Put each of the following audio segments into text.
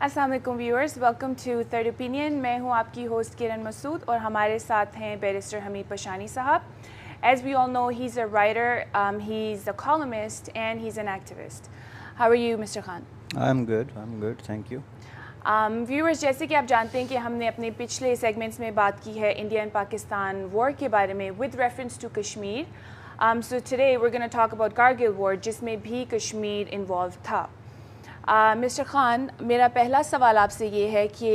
अस्सलाम वालेकुम viewers, welcome to third opinion. मैं हूं आपकी होस्ट किरण मसूद और हमारे साथ हैं बैरिस्टर हमीद पशानी साहब। As we all know, he's a writer, he's a columnist, and he's an activist. How are you, Mr. Khan? I'm good, thank you. Viewers, जैसे कि आप जानते हैं कि हमने अपने पिछले सेगमेंट्स में बात की है इंडिया एंड पाकिस्तान वॉर के बारे में with reference to Kashmir. So today we are gonna talk about Kargil war, जिसमें भी कश्मीर इन्वॉल्व था। मिस्टर खान, मेरा पहला सवाल आपसे ये है कि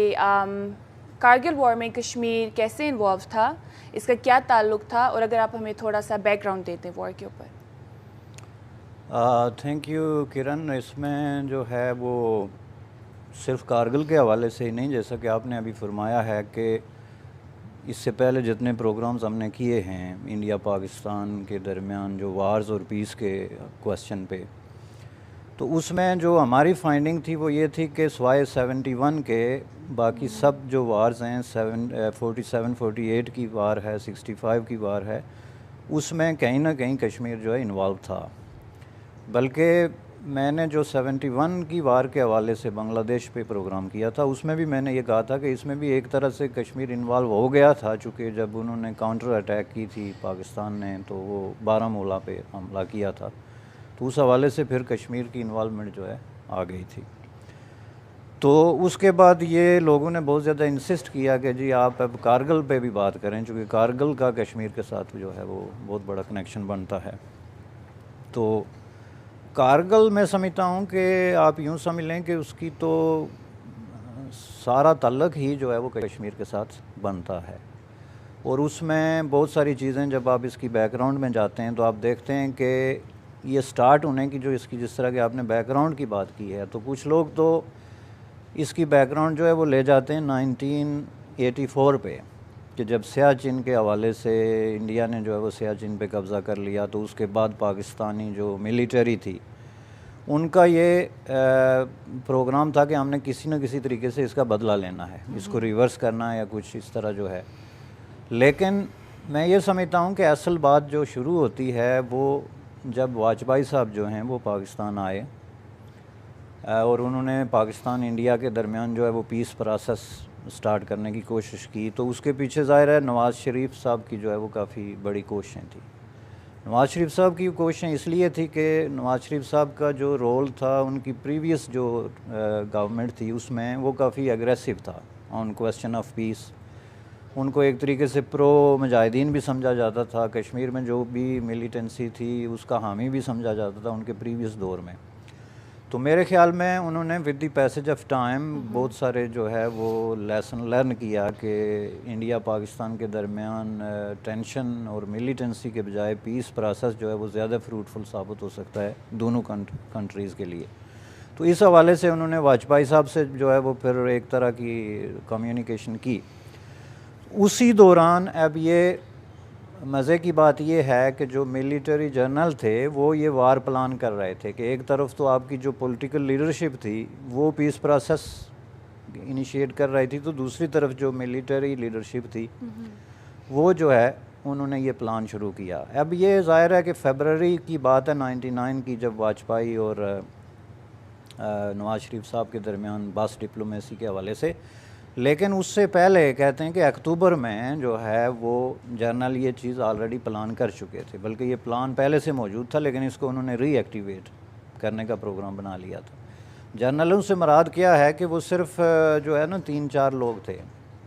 कारगिल वॉर में कश्मीर कैसे इन्वॉल्व था, इसका क्या ताल्लुक था, और अगर आप हमें थोड़ा सा बैकग्राउंड देते वॉर के ऊपर। थैंक यू किरण। इसमें जो है वो सिर्फ कारगिल के हवाले से ही नहीं, जैसा कि आपने अभी फरमाया है कि इससे पहले जितने प्रोग्राम्स हमने किए हैं इंडिया पाकिस्तान के दरमियान जो वार्स और पीस के क्वेश्चन पे, तो उसमें जो हमारी फाइंडिंग थी वो ये थी कि स्वाय 71 के बाकी सब जो वार्स हैं 47, 48 की वार है, 65 की वार है, उसमें कहीं ना कहीं कश्मीर जो है इन्वॉल्व था। बल्कि मैंने जो 71 की वार के हवाले से बांग्लादेश पे प्रोग्राम किया था, उसमें भी मैंने ये कहा था कि इसमें भी एक तरह से कश्मीर इन्वॉल्व हो गया था, चूँकि जब उन्होंने काउंटर अटैक की थी पाकिस्तान ने तो वो बारामूला पे हमला किया था, तो उस हवाले से फिर कश्मीर की इन्वॉल्वमेंट जो है आ गई थी। तो उसके बाद ये लोगों ने बहुत ज़्यादा इंसिस्ट किया कि जी आप अब कारगिल पे भी बात करें, चूँकि कारगिल का कश्मीर के साथ जो है वो बहुत बड़ा कनेक्शन बनता है। तो कारगिल मैं समझता हूँ कि आप यूँ समझ लें कि उसकी तो सारा ताल्लुक़ ही जो है वो कश्मीर के साथ बनता है, और उसमें बहुत सारी चीज़ें जब आप इसकी बैकग्राउंड में जाते हैं तो आप देखते हैं कि ये स्टार्ट होने की जो इसकी जिस तरह के आपने बैकग्राउंड की बात की है, तो कुछ लोग तो इसकी बैकग्राउंड जो है वो ले जाते हैं 1984 पे, कि जब सियाचिन के हवाले से इंडिया ने जो है वो सियाचिन पे कब्ज़ा कर लिया, तो उसके बाद पाकिस्तानी जो मिलिट्री थी उनका ये प्रोग्राम था कि हमने किसी न किसी तरीके से इसका बदला लेना है, इसको रिवर्स करना है या कुछ इस तरह जो है। लेकिन मैं ये समझता हूँ कि असल बात जो शुरू होती है वो जब वाजपेयी साहब जो हैं वो पाकिस्तान आए और उन्होंने पाकिस्तान इंडिया के दरमियान जो है वो पीस प्रोसेस स्टार्ट करने की कोशिश की, तो उसके पीछे ज़ाहिर है नवाज़ शरीफ साहब की जो है वो काफ़ी बड़ी कोशिशें थी। नवाज़ शरीफ साहब की कोशिशें इसलिए थी कि नवाज़ शरीफ साहब का जो रोल था उनकी प्रीवियस जो गवर्नमेंट थी उसमें वो काफ़ी एग्रेसिव था ऑन क्वेश्चन ऑफ पीस। उनको एक तरीके से प्रो मुजाहिदीन भी समझा जाता था, कश्मीर में जो भी मिलिटेंसी थी उसका हामी भी समझा जाता था उनके प्रीवियस दौर में। तो मेरे ख्याल में उन्होंने with the passage of time बहुत सारे जो है वो लेसन लर्न किया कि इंडिया पाकिस्तान के दरमियान टेंशन और मिलिटेंसी के बजाय पीस प्रोसेस जो है वो ज़्यादा फ्रूटफुल साबित हो सकता है दोनों कंट्रीज़ के लिए। तो इस हवाले से उन्होंने वाजपेयी साहब से जो है वो फिर एक तरह की कम्युनिकेशन की। उसी दौरान अब ये मज़े की बात ये है कि जो मिलिट्री जनरल थे वो ये वार प्लान कर रहे थे कि एक तरफ तो आपकी जो पॉलिटिकल लीडरशिप थी वो पीस प्रोसेस इनिशिएट कर रही थी, तो दूसरी तरफ जो मिलिट्री लीडरशिप थी वो जो है उन्होंने ये प्लान शुरू किया। अब ये ज़ाहिर है कि फरवरी की बात है 99 की, जब वाजपेयी और नवाज़ शरीफ साहब के दरमियान बस डिप्लोमेसी के हवाले से, लेकिन उससे पहले कहते हैं कि अक्टूबर में जो है वो जर्नल ये चीज़ ऑलरेडी प्लान कर चुके थे, बल्कि ये प्लान पहले से मौजूद था लेकिन इसको उन्होंने रीएक्टिवेट करने का प्रोग्राम बना लिया था। जर्नलों से मुराद क्या है कि वो सिर्फ जो है ना 3-4 लोग थे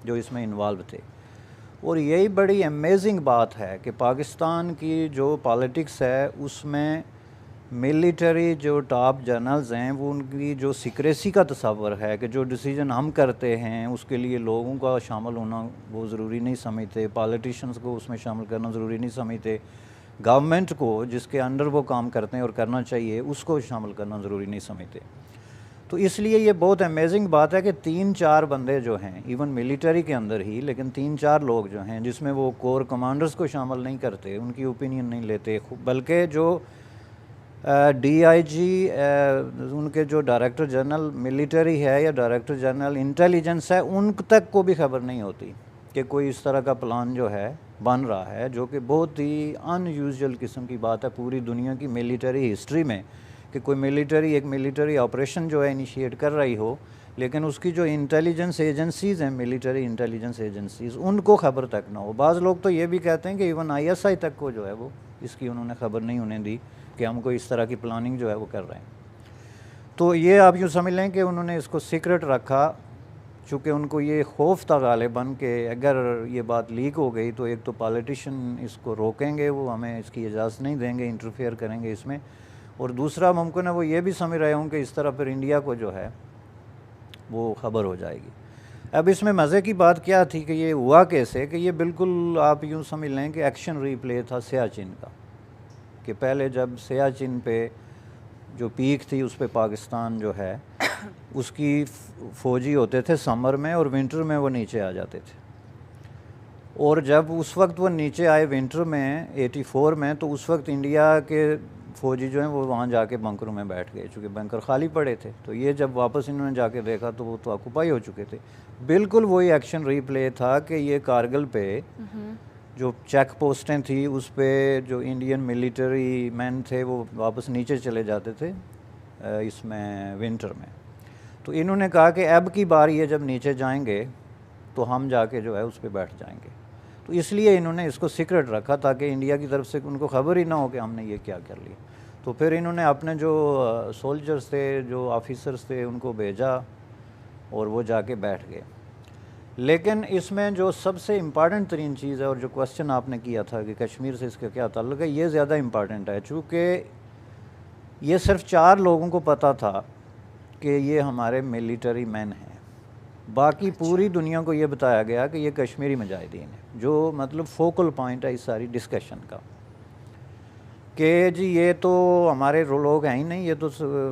जो इसमें इन्वॉल्व थे, और यही बड़ी अमेजिंग बात है कि पाकिस्तान की जो पॉलिटिक्स है उसमें मिलिट्री जो टॉप जनरल्स हैं वो उनकी जो सीक्रेसी का तस्वर है कि जो डिसीजन हम करते हैं उसके लिए लोगों का शामिल होना वो ज़रूरी नहीं समझते, पॉलिटिशियंस को उसमें शामिल करना ज़रूरी नहीं समझते, गवर्नमेंट को जिसके अंडर वो काम करते हैं और करना चाहिए उसको शामिल करना ज़रूरी नहीं समझते। तो इसलिए ये बहुत अमेजिंग बात है कि 3-4 बंदे जो हैं इवन मिलिट्री के अंदर ही, लेकिन 3-4 लोग जो हैं जिसमें वो कोर कमांडर्स को शामिल नहीं करते, उनकी ओपिनियन नहीं लेते, बल्कि जो डीआईजी उनके जो डायरेक्टर जनरल मिलिट्री है या डायरेक्टर जनरल इंटेलिजेंस है उन तक को भी खबर नहीं होती कि कोई इस तरह का प्लान जो है बन रहा है, जो कि बहुत ही अनयूजुअल किस्म की बात है पूरी दुनिया की मिलिट्री हिस्ट्री में कि कोई मिलिट्री एक मिलिट्री ऑपरेशन जो है इनिशिएट कर रही हो लेकिन उसकी जो इंटेलिजेंस एजेंसीज़ हैं, मिलिट्री इंटेलिजेंस एजेंसीज़, उनको ख़बर तक ना हो। बाज़ लोग तो ये भी कहते हैं कि इवन ISI तक को जो है वो इसकी उन्होंने ख़बर नहीं होने दी कि हमको इस तरह की प्लानिंग जो है वो कर रहे हैं। तो ये आप यूँ समझ लें कि उन्होंने इसको सीक्रेट रखा, चूँकि उनको ये खौफ था गालिबन कि अगर ये बात लीक हो गई तो एक तो पॉलिटिशियन इसको रोकेंगे, वो हमें इसकी इजाज़त नहीं देंगे, इंटरफेयर करेंगे इसमें, और दूसरा मुमकिन है वो ये भी समझ रहे हों कि इस तरह फिर इंडिया को जो है वो ख़बर हो जाएगी। अब इसमें मज़े की बात क्या थी कि ये हुआ कैसे, कि ये बिल्कुल आप यूँ समझ लें कि एक्शन रिप्ले था सियाचिन का, कि पहले जब सियाचिन पे जो पीक थी उस पर पाकिस्तान जो है उसकी फ़ौजी होते थे समर में, और विंटर में वो नीचे आ जाते थे। और जब उस वक्त वो नीचे आए विंटर में 84 में, तो उस वक्त इंडिया के फ़ौजी जो हैं वो वहाँ जाके बंकरों में बैठ गए, चूँकि बंकर खाली पड़े थे। तो ये जब वापस इन्होंने जाके देखा तो वो तो ऑक्यूपाई हो चुके थे। बिल्कुल वही एक्शन रिप्ले था कि ये कारगिल पे जो चेक पोस्टें थी उस पे जो इंडियन मिलिट्री मैन थे वो वापस नीचे चले जाते थे इसमें विंटर में। तो इन्होंने कहा कि अब की बार ये जब नीचे जाएंगे तो हम जाके जो है उस पर बैठ जाएंगे। तो इसलिए इन्होंने इसको सीक्रेट रखा ताकि इंडिया की तरफ से उनको ख़बर ही ना हो कि हमने ये क्या कर लिया। तो फिर इन्होंने अपने जो सोल्जर्स थे, जो ऑफिसर्स थे, उनको भेजा और वो जाके बैठ गए। लेकिन इसमें जो सबसे इम्पॉर्टेंट तरीन चीज़ है, और जो क्वेश्चन आपने किया था कि कश्मीर से इसका क्या ताल्लुक़ है, ये ज़्यादा इम्पॉर्टेंट है। चूँकि ये सिर्फ 4 लोगों को पता था कि ये हमारे मिलिट्री मैन हैं, बाकी पूरी दुनिया को ये बताया गया कि ये कश्मीरी मुजाहिदीन है, जो मतलब फोकल पॉइंट है इस सारी डिस्कशन का, कि जी ये तो हमारे लोग हैं ही नहीं, ये तो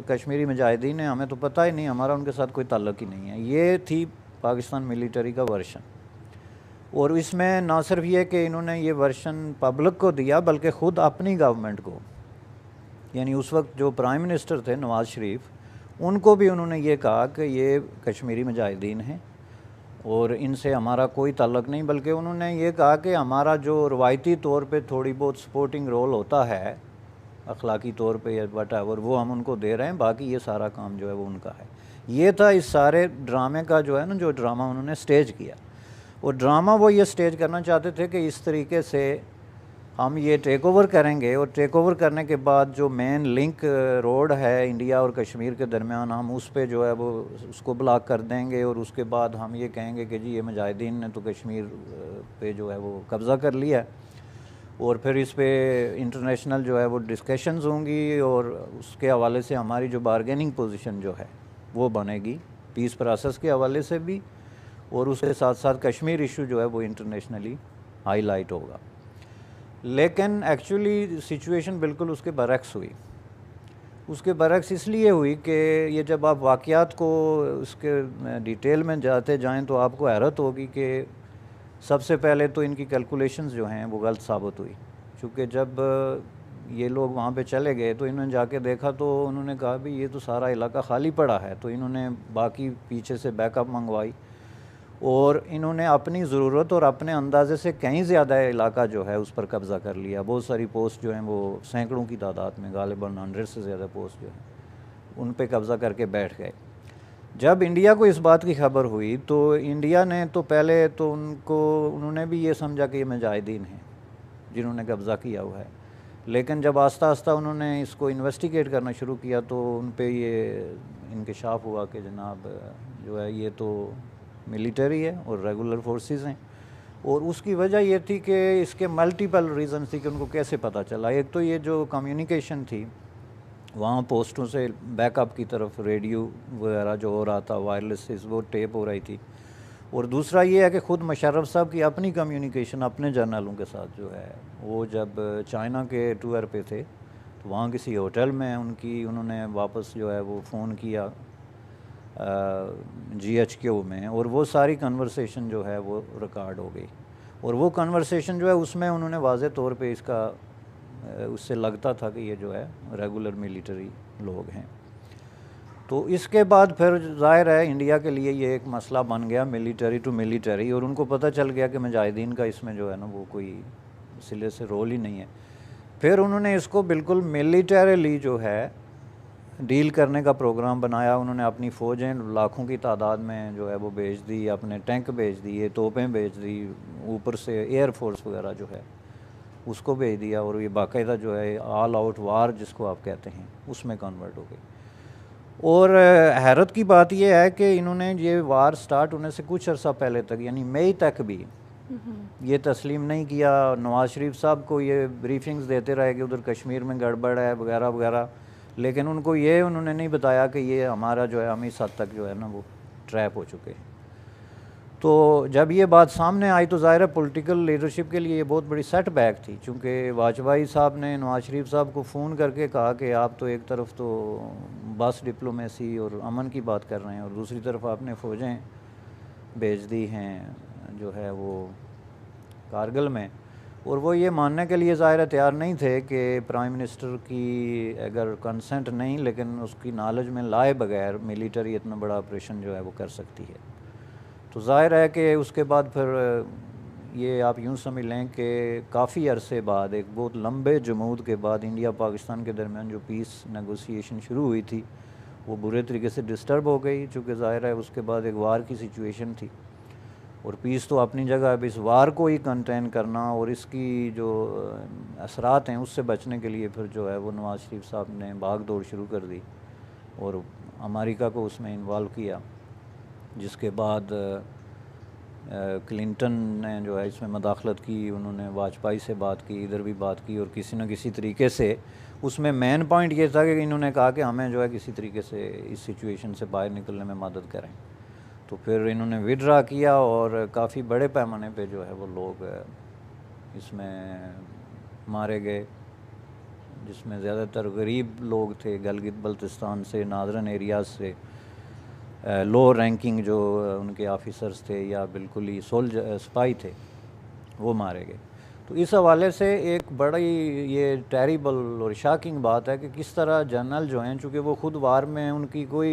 कश्मीरी मुजाहिदीन है, हमें तो पता ही नहीं, हमारा उनके साथ कोई ताल्लुक़ ही नहीं है। ये थी पाकिस्तान मिलिट्री का वर्शन। और इसमें ना सिर्फ ये कि इन्होंने ये वर्शन पब्लिक को दिया, बल्कि ख़ुद अपनी गवर्नमेंट को, यानी उस वक्त जो प्राइम मिनिस्टर थे नवाज़ शरीफ, उनको भी उन्होंने ये कहा कि ये कश्मीरी मुजाहिदीन हैं और इनसे हमारा कोई ताल्लुक़ नहीं, बल्कि उन्होंने ये कहा कि हमारा जो रवायती तौर पे थोड़ी बहुत सपोर्टिंग रोल होता है अखलाकी तौर पे या वटएवर, वो हम उनको दे रहे हैं, बाकी ये सारा काम जो है वो उनका है। ये था इस सारे ड्रामे का जो है ना, जो ड्रामा उन्होंने स्टेज किया। और ड्रामा वो ये स्टेज करना चाहते थे कि इस तरीके से हम ये टेक ओवर करेंगे, और टेक ओवर करने के बाद जो मेन लिंक रोड है इंडिया और कश्मीर के दरमियान, हम उस पे जो है वो उसको ब्लॉक कर देंगे, और उसके बाद हम ये कहेंगे कि जी ये मुजाहिदीन ने तो कश्मीर पे जो है वो कब्ज़ा कर लिया, और फिर इस पे इंटरनेशनल जो है वो डिस्कशंस होंगी, और उसके हवाले से हमारी जो बारगेनिंग पोजीशन जो है वो बनेगी पीस प्रोसेस के हवाले से भी, और उसके साथ साथ कश्मीर इशू जो है वो इंटरनेशनली हाईलाइट होगा। लेकिन एक्चुअली सिचुएशन बिल्कुल उसके बरक्स हुई। उसके बरक्स इसलिए हुई कि ये जब आप वाक़यात को उसके डिटेल में जाते जाएं तो आपको हैरत होगी कि सबसे पहले तो इनकी कैलकुलेशंस जो हैं वो गलत साबित हुई। चूँकि जब ये लोग वहाँ पे चले गए तो इन्होंने जाके देखा तो उन्होंने कहा भी ये तो सारा इलाका खाली पड़ा है, तो इन्होंने बाकी पीछे से बैकअप मंगवाई, और इन्होंने अपनी ज़रूरत और अपने अंदाज़े से कहीं ज़्यादा इलाका जो है उस पर कब्ज़ा कर लिया। बहुत सारी पोस्ट जो हैं वो सैकड़ों की तादाद में, गालिबन 100 से ज़्यादा पोस्ट जो हैं उन पे कब्ज़ा करके बैठ गए। जब इंडिया को इस बात की खबर हुई तो इंडिया ने तो पहले तो उन्होंने भी ये समझा कि ये मुजाहिदीन हैं जिन्होंने कब्ज़ा किया हुआ है, लेकिन जब आस्ता आस्ता उन्होंने इसको इन्वेस्टिगेट करना शुरू किया तो उन पे ये इंकशाफ हुआ कि जनाब जो है ये तो मिलिट्री है और रेगुलर फोर्सेस हैं। और उसकी वजह ये थी कि इसके मल्टीपल रीज़न थी कि उनको कैसे पता चला। एक तो ये जो कम्युनिकेशन थी वहाँ पोस्टों से बैकअप की तरफ रेडियो वगैरह जो हो रहा था, वायरलेस से वो टेप हो रही थी, और दूसरा ये है कि ख़ुद मुशर्रफ साहब की अपनी कम्युनिकेशन अपने जर्नलों के साथ जो है वो जब चाइना के टूर पे थे तो वहाँ किसी होटल में उन्होंने वापस जो है वो फ़ोन किया GHQ में, और वो सारी कन्वर्सेशन जो है वो रिकॉर्ड हो गई, और वो कन्वर्सेशन जो है उसमें उन्होंने वाज़े तौर पे इसका उससे लगता था कि ये जो है रेगुलर मिलिट्री लोग हैं। तो इसके बाद फिर ज़ाहिर है इंडिया के लिए ये एक मसला बन गया मिलिट्री टू मिलिट्री, और उनको पता चल गया कि मुजाहिदीन का इसमें जो है ना वो कोई सिले से रोल ही नहीं है। फिर उन्होंने इसको बिल्कुल मिलिटरीली जो है डील करने का प्रोग्राम बनाया। उन्होंने अपनी फ़ौजें लाखों की तादाद में जो है वो भेज दी, अपने टैंक भेज दिए, तोपें भेज दी, ऊपर से एयर फोर्स वगैरह जो है उसको भेज दिया, और ये बाकायदा जो है ऑल आउट वार जिसको आप कहते हैं उसमें कन्वर्ट हो गई। और हैरत की बात यह है कि इन्होंने ये वार स्टार्ट होने से कुछ अर्सा पहले तक, यानी मई तक भी ये तस्लीम नहीं किया। नवाज़ शरीफ साहब को ये ब्रीफिंग्स देते रहे कि उधर कश्मीर में गड़बड़ है वगैरह वगैरह, लेकिन उनको ये उन्होंने नहीं बताया कि ये हमारा जो है हम इस हद तक जो है ना वो ट्रैप हो चुके हैं। तो जब ये बात सामने आई तो ज़ाहिर है पॉलिटिकल लीडरशिप के लिए ये बहुत बड़ी सेटबैक थी, चूँकि वाजपेयी साहब ने नवाज़ शरीफ साहब को फ़ोन करके कहा कि आप तो एक तरफ तो बस डिप्लोमेसी और अमन की बात कर रहे हैं और दूसरी तरफ आपने फ़ौजें भेज दी हैं जो है वो कारगिल में, और वो ये मानने के लिए ज़ाहिर तैयार नहीं थे कि प्राइम मिनिस्टर की अगर कंसेंट नहीं लेकिन उसकी नॉलेज में लाए बगैर मिलिट्री इतना बड़ा ऑपरेशन जो है वो कर सकती है। तो ज़ाहिर है कि उसके बाद फिर ये आप यूँ समझ लें कि काफ़ी अरसे बाद, एक बहुत लंबे जमूद के बाद इंडिया पाकिस्तान के दरमियान जो पीस नेगोशिएशन शुरू हुई थी वो बुरे तरीके से डिस्टर्ब हो गई, चूँकि ज़ाहिर है उसके बाद एक वार की सिचुएशन थी। और पीस तो अपनी जगह, अब इस वार को ही कंटेन करना और इसकी जो असरात हैं उससे बचने के लिए फिर जो है वो नवाज़ शरीफ साहब ने भाग दौड़ शुरू कर दी और अमेरिका को उसमें इन्वॉल्व किया, जिसके बाद क्लिंटन ने जो है इसमें मदाखलत की, उन्होंने वाजपेयी से बात की, इधर भी बात की, और किसी न किसी तरीके से उसमें मेन पॉइंट ये था कि इन्होंने कहा कि हमें जो है किसी तरीके से इस सिचुएशन से बाहर निकलने में मदद करें। तो फिर इन्होंने विड्रा किया और काफ़ी बड़े पैमाने पे जो है वो लोग इसमें मारे गए, जिसमें ज़्यादातर गरीब लोग थे, गलगित बल्तिस्तान से, नादरन एरियाज से, लो रैंकिंग जो उनके ऑफिसर्स थे या बिल्कुल ही सिपाही थे वो मारे गए। तो इस हवाले से एक बड़ी ये टेरिबल और शॉकिंग बात है कि किस तरह जनरल जो हैं, चूँकि वो ख़ुद वार में उनकी कोई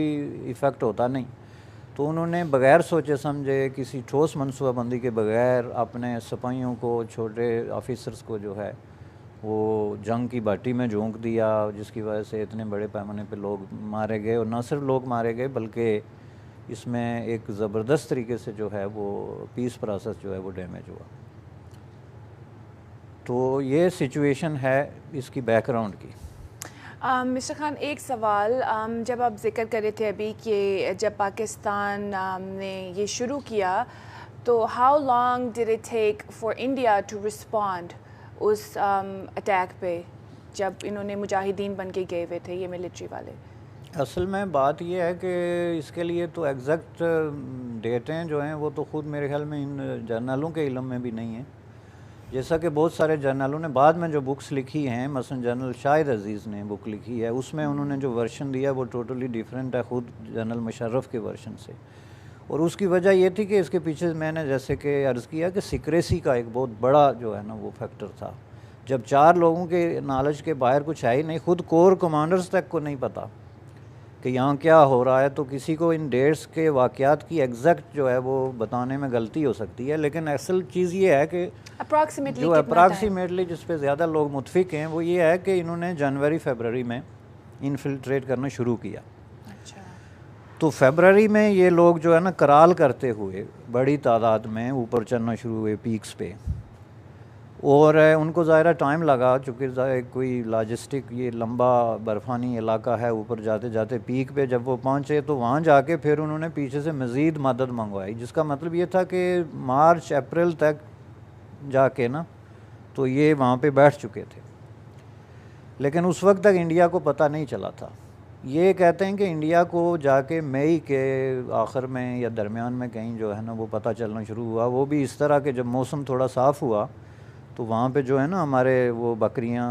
इफ़ेक्ट होता नहीं, तो उन्होंने बग़ैर सोचे समझे किसी ठोस मनसूबाबंदी के बग़ैर अपने सिपाहियों को, छोटे ऑफिसर्स को जो है वो जंग की भाटी में झोंक दिया, जिसकी वजह से इतने बड़े पैमाने पे लोग मारे गए। और न सिर्फ लोग मारे गए बल्कि इसमें एक ज़बरदस्त तरीके से जो है वो पीस प्रोसेस जो है वो डैमेज हुआ। तो ये सिचुएशन है इसकी बैकग्राउंड की। मिस्टर खान, एक सवाल, जब आप जिक्र कर रहे थे अभी कि जब पाकिस्तान ने ये शुरू किया तो how long did it take for India to respond उस अटैक पे जब इन्होंने मुजाहिदीन बन के गए हुए थे ये मिलिट्री वाले? असल में बात यह है कि इसके लिए तो एग्जैक्ट डेटें जो हैं वो तो ख़ुद मेरे ख्याल में इन जर्नलों के इल्म में भी नहीं है, जैसा कि बहुत सारे जर्नलों ने बाद में जो बुक्स लिखी हैं, मसलन जनरल शाहिद अजीज़ ने बुक लिखी है, उसमें उन्होंने जो वर्शन दिया वो टोटली डिफरेंट है ख़ुद जनरल मुशर्रफ के वर्शन से। और उसकी वजह ये थी कि इसके पीछे मैंने जैसे कि अर्ज़ किया कि सिक्रेसी का एक बहुत बड़ा जो है ना वो फैक्टर था। जब 4 लोगों के नॉलेज के बाहर कुछ है ही नहीं, ख़ुद कोर कमांडर्स तक को नहीं पता कि यहाँ क्या हो रहा है, तो किसी को इन डेट्स के वाक़यात की एग्जैक्ट जो है वो बताने में गलती हो सकती है। लेकिन असल चीज़ ये है कि जो अप्रॉक्सीमेटली जिस पे ज़्यादा लोग मुतफिक हैं वो ये है कि इन्होंने जनवरी-फरवरी में इन्फिल्ट्रेट करना शुरू किया। अच्छा। तो फरवरी में ये लोग जो है ना कराल करते हुए बड़ी तादाद में ऊपर चढ़ना शुरू हुए पीक्स पे, और उनको ज़ाहिर टाइम लगा, चूँकि कोई लॉजिस्टिक ये लंबा बर्फ़ानी इलाका है, ऊपर जाते जाते पीक पे जब वो पहुँचे तो वहाँ जाके फिर उन्होंने पीछे से मज़ीद मदद मंगवाई, जिसका मतलब ये था कि मार्च अप्रैल तक जाके ना तो ये वहाँ पे बैठ चुके थे। लेकिन उस वक्त तक इंडिया को पता नहीं चला था। ये कहते हैं कि इंडिया को जाके मई के आखिर में या दरमियान में कहीं जो है ना वो पता चलना शुरू हुआ, वो भी इस तरह के जब मौसम थोड़ा साफ़ हुआ तो वहाँ पे जो है ना हमारे वो बकरियाँ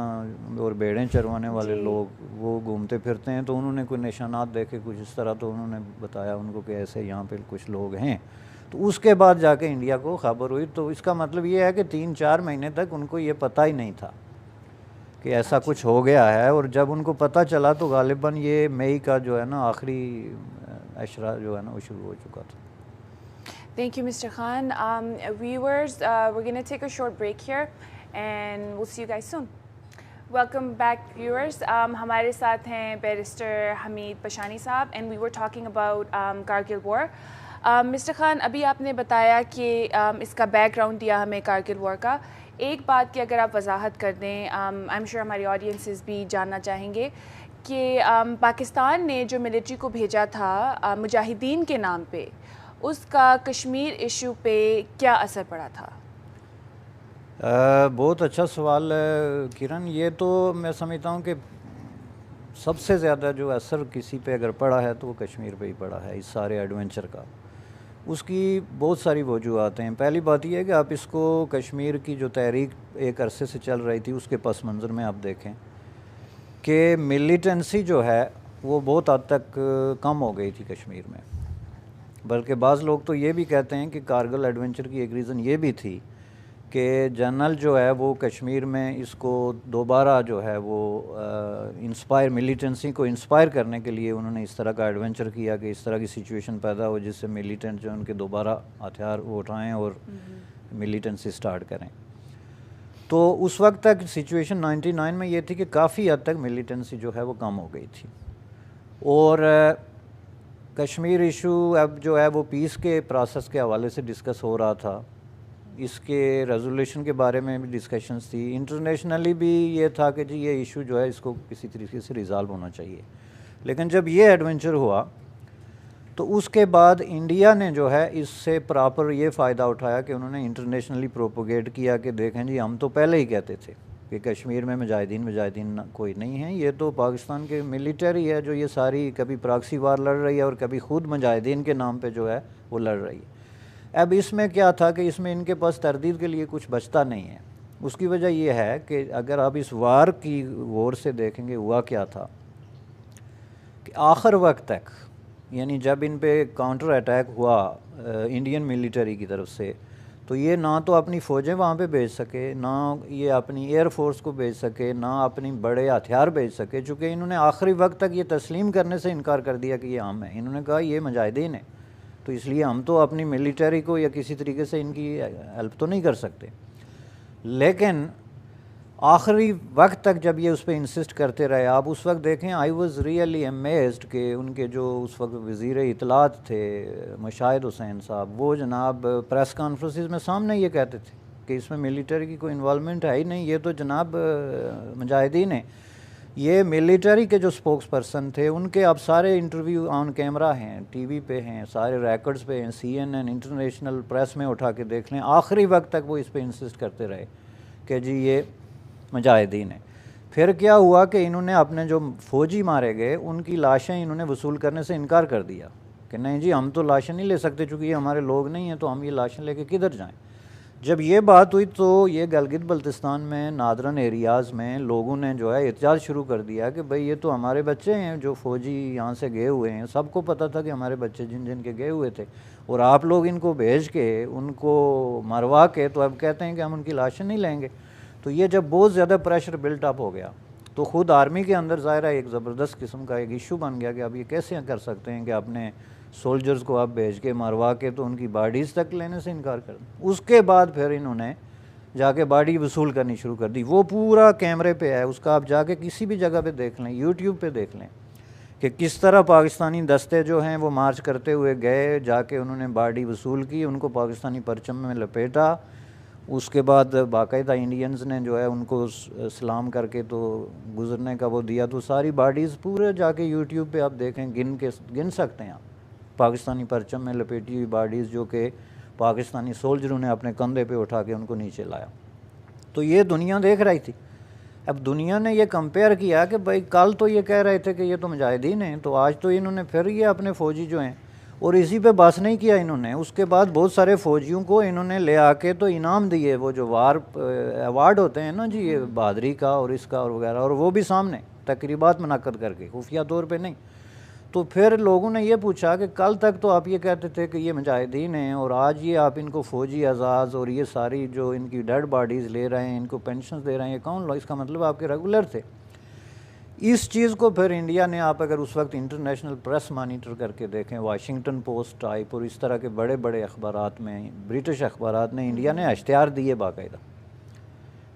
और भेड़ें चरवाने वाले लोग वो घूमते फिरते हैं, तो उन्होंने कोई निशानात देखे कुछ इस तरह, तो उन्होंने बताया उनको कि ऐसे यहाँ पे कुछ लोग हैं। तो उसके बाद जाके इंडिया को ख़बर हुई। तो इसका मतलब ये है कि 3-4 महीने तक उनको ये पता ही नहीं था कि ऐसा कुछ हो गया है, और जब उनको पता चला तो गालिबन ये मई का जो है ना आखिरी अशरा जो है ना वो शुरू हो चुका था। Thank you, Mr. Khan. Viewers, we're going to take a short break here and we'll see you guys soon. Welcome back viewers. हमारे साथ हैं barrister Hamid Pashani sahab and we were talking about Kargil war. Mister Khan, अभी आपने बताया कि इसका बैकग्राउंड दिया हमें कारगिल वॉर का। एक बात की अगर आप वजाहत कर दें, आई एम श्योर हमारी ऑडियंसेस भी जानना चाहेंगे कि पाकिस्तान ने जो मिलिट्री को भेजा था मुजाहिदीन के नाम पे, उसका कश्मीर इशू पे क्या असर पड़ा था? बहुत अच्छा सवाल है किरण। ये तो मैं समझता हूँ कि सबसे ज़्यादा जो असर किसी पे अगर पड़ा है तो वो कश्मीर पे ही पड़ा है, इस सारे एडवेंचर का। उसकी बहुत सारी वजूहत हैं। पहली बात यह है कि आप इसको कश्मीर की जो तहरीक एक अरसे से चल रही थी उसके पस मंज़र में आप देखें कि मिलिटेंसी जो है वो बहुत हद तक कम हो गई थी कश्मीर में। बल्कि बाज़ लोग तो ये भी कहते हैं कि कारगिल एडवेंचर की एक रीज़न ये भी थी कि जनरल जो है वो कश्मीर में इसको दोबारा जो है वो इंस्पायर मिलिटेंसी को इंस्पायर करने के लिए उन्होंने इस तरह का एडवेंचर किया कि इस तरह की सिचुएशन पैदा हो जिससे मिलिटेंट जो उनके दोबारा हथियार वो उठाएँ और मिलिटेंसी स्टार्ट करें। तो उस वक्त तक सिचुएशन 99 में ये थी कि काफ़ी हद तक मिलिटेंसी जो है वो कम हो गई थी। और कश्मीर इशू अब जो है वो पीस के प्रोसेस के हवाले से डिस्कस हो रहा था। इसके रेजोल्यूशन के बारे में भी डिस्कशंस थी। इंटरनेशनली भी ये था कि जी ये इशू जो है इसको किसी तरीके से रिज़ॉल्व होना चाहिए। लेकिन जब ये एडवेंचर हुआ तो उसके बाद इंडिया ने जो है इससे प्रॉपर ये फ़ायदा उठाया कि उन्होंने इंटरनेशनली प्रोपोगेट किया कि देखें जी हम तो पहले ही कहते थे कि कश्मीर में मुजाहिदीन कोई नहीं है, ये तो पाकिस्तान के मिलिट्री है जो ये सारी कभी प्रॉक्सी वार लड़ रही है और कभी खुद मुजाहिदीन के नाम पे जो है वो लड़ रही है। अब इसमें क्या था कि इसमें इनके पास तरदीद के लिए कुछ बचता नहीं है। उसकी वजह यह है कि अगर आप इस वार की गौर से देखेंगे हुआ क्या था कि आखिर वक्त तक, यानी जब इन पे काउंटर अटैक हुआ इंडियन मिलिट्री की तरफ से, तो ये ना तो अपनी फ़ौजें वहाँ पे भेज सके, ना ये अपनी एयर फोर्स को भेज सके, ना अपनी बड़े हथियार भेज सके, चूँकि इन्होंने आखिरी वक्त तक ये तस्लीम करने से इनकार कर दिया कि ये हम है। इन्होंने कहा ये मुजाहिदीन है, तो इसलिए हम तो अपनी मिलिट्री को या किसी तरीके से इनकी हेल्प तो नहीं कर सकते। लेकिन आखिरी वक्त तक जब ये उस पर इंसिस्ट करते रहे, आप उस वक्त देखें, आई वाज रियली अमेज्ड कि उनके जो उस वक्त वज़ीर इत्तलात थे मुशाहिद हुसैन साहब, वो जनाब प्रेस कॉन्फ्रेंसेस में सामने ये कहते थे कि इसमें मिलिट्री की कोई इन्वॉल्वमेंट है ही नहीं, ये तो जनाब मुजाहिदीन है। ये मिलिट्री के जो स्पोक्स पर्सन थे उनके अब सारे इंटरव्यू ऑन कैमरा हैं, टीवी पे हैं, सारे रिकॉर्ड्स पे हैं, CNN इंटरनेशनल प्रेस में उठा के देख लें। आखिरी वक्त तक वो इस पे इंसिस्ट करते रहे कि जी ये मुजाहिदीन है। फिर क्या हुआ कि इन्होंने अपने जो फ़ौजी मारे गए उनकी लाशें इन्होंने वसूल करने से इनकार कर दिया कि नहीं जी हम तो लाशें नहीं ले सकते, चूँकि ये हमारे लोग नहीं हैं, तो हम ये लाशें लेके किधर जाएँ। जब ये बात हुई तो ये गिलगित बल्तिस्तान में नादरन एरियाज़ में लोगों ने जो है एहतजाज शुरू कर दिया कि भाई ये तो हमारे बच्चे हैं जो फ़ौजी यहाँ से गए हुए हैं, सबको पता था कि हमारे बच्चे जिन जिन के गए हुए थे, और आप लोग इनको भेज के उनको मरवा के तो अब कहते हैं कि हम उनकी लाशें नहीं लेंगे। तो ये जब बहुत ज़्यादा प्रेशर बिल्ट अप हो गया तो ख़ुद आर्मी के अंदर ज़ाहिर है एक ज़बरदस्त किस्म का एक इशू बन गया कि अब ये कैसे कर सकते हैं कि अपने सोल्जर्स को आप भेज के मरवा के तो उनकी बॉडीज़ तक लेने से इनकार कर दें। उसके बाद फिर इन्होंने जाके बॉडी वसूल करनी शुरू कर दी। वो पूरा कैमरे पे है, उसका आप जाके किसी भी जगह पे देख लें, यूट्यूब पे देख लें कि किस तरह पाकिस्तानी दस्ते जो हैं वो मार्च करते हुए गए, जाके उन्होंने बॉडी वसूल की, उनको पाकिस्तानी परचम में लपेटा, उसके बाद बाकायदा इंडियंस ने जो है उनको सलाम करके तो गुज़रने का वो दिया। तो सारी बॉडीज़ पूरे जाके यूट्यूब पे आप देखें, गिन सकते हैं आप पाकिस्तानी परचम में लपेटी हुई बॉडीज़ जो कि पाकिस्तानी सोल्जरों ने अपने कंधे पे उठा के उनको नीचे लाया। तो ये दुनिया देख रही थी। अब दुनिया ने ये कंपेयर किया कि भाई कल तो ये कह रहे थे कि ये तो मुजाहिदीन हैं, तो आज तो इन्होंने फिर ये अपने फ़ौजी जो हैं, और इसी पे बस नहीं किया इन्होंने, उसके बाद बहुत सारे फ़ौजियों को इन्होंने ले आके तो इनाम दिए, वो जो वार अवार्ड होते हैं ना जी, ये बहादरी का और इसका और वगैरह, और वो भी सामने तकरीबात मुनक्कद करके, खुफिया तौर पे नहीं। तो फिर लोगों ने ये पूछा कि कल तक तो आप ये कहते थे कि ये मुजाहिदीन हैं और आज ये आप इनको फ़ौजी एजाज़ और ये सारी जो इनकी डेड बॉडीज़ ले रहे हैं, इनको पेंशन दे रहे हैं, ये कौन लोग? इसका मतलब आपके रेगुलर थे। इस चीज़ को फिर इंडिया ने, आप अगर उस वक्त इंटरनेशनल प्रेस मॉनिटर करके देखें, वाशिंगटन पोस्ट टाइप और इस तरह के बड़े बड़े अखबारात में, ब्रिटिश अखबारात ने इंडिया ने इश्तिहार दिए बाकायदा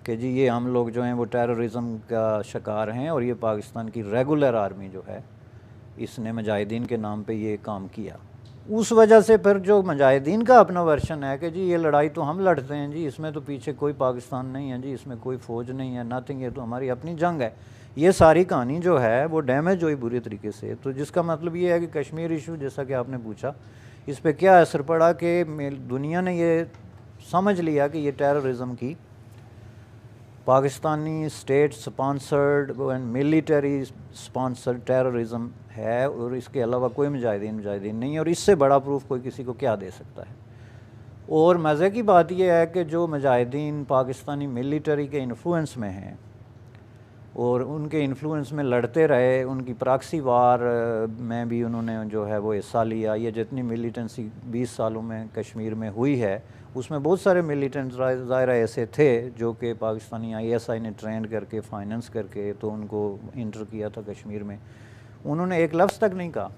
कि जी ये हम लोग जो हैं वो टेररिज्म का शिकार हैं और ये पाकिस्तान की रेगुलर आर्मी जो है इसने मुजाहिदीन के नाम पे ये काम किया। उस वजह से फिर जो मुजाहिदीन का अपना वर्शन है कि जी ये लड़ाई तो हम लड़ते हैं जी, इसमें तो पीछे कोई पाकिस्तान नहीं है जी, इसमें कोई फ़ौज नहीं है, नथिंग, ये तो हमारी अपनी जंग है, ये सारी कहानी जो है वो डैमेज हुई बुरी तरीके से। तो जिसका मतलब ये है कि कश्मीर इशू, जैसा कि आपने पूछा, इस पर क्या असर पड़ा कि दुनिया ने ये समझ लिया कि ये टेररिज्म की Pakistani state sponsored and military sponsored terrorism है और इसके अलावा कोई मुजाहिदीन नहीं है, और इससे बड़ा प्रूफ कोई किसी को क्या दे सकता है। और मज़े की बात यह है कि जो मुजाहिदीन पाकिस्तानी मिलिटरी के इन्फ्लुएंस में हैं और उनके इन्फ्लुएंस में लड़ते रहे, उनकी प्रॉक्सी वार में भी उन्होंने जो है वो हिस्सा लिया। ये जितनी मिलिटेंसी 20 सालों में कश्मीर में हुई है उसमें बहुत सारे मिलिटेंट्स ज़ाहिर ऐसे थे जो कि पाकिस्तानी ISI ने ट्रेंड करके फाइनेंस करके तो उनको इंटर किया था कश्मीर में। उन्होंने एक लफ्ज़ तक नहीं कहा।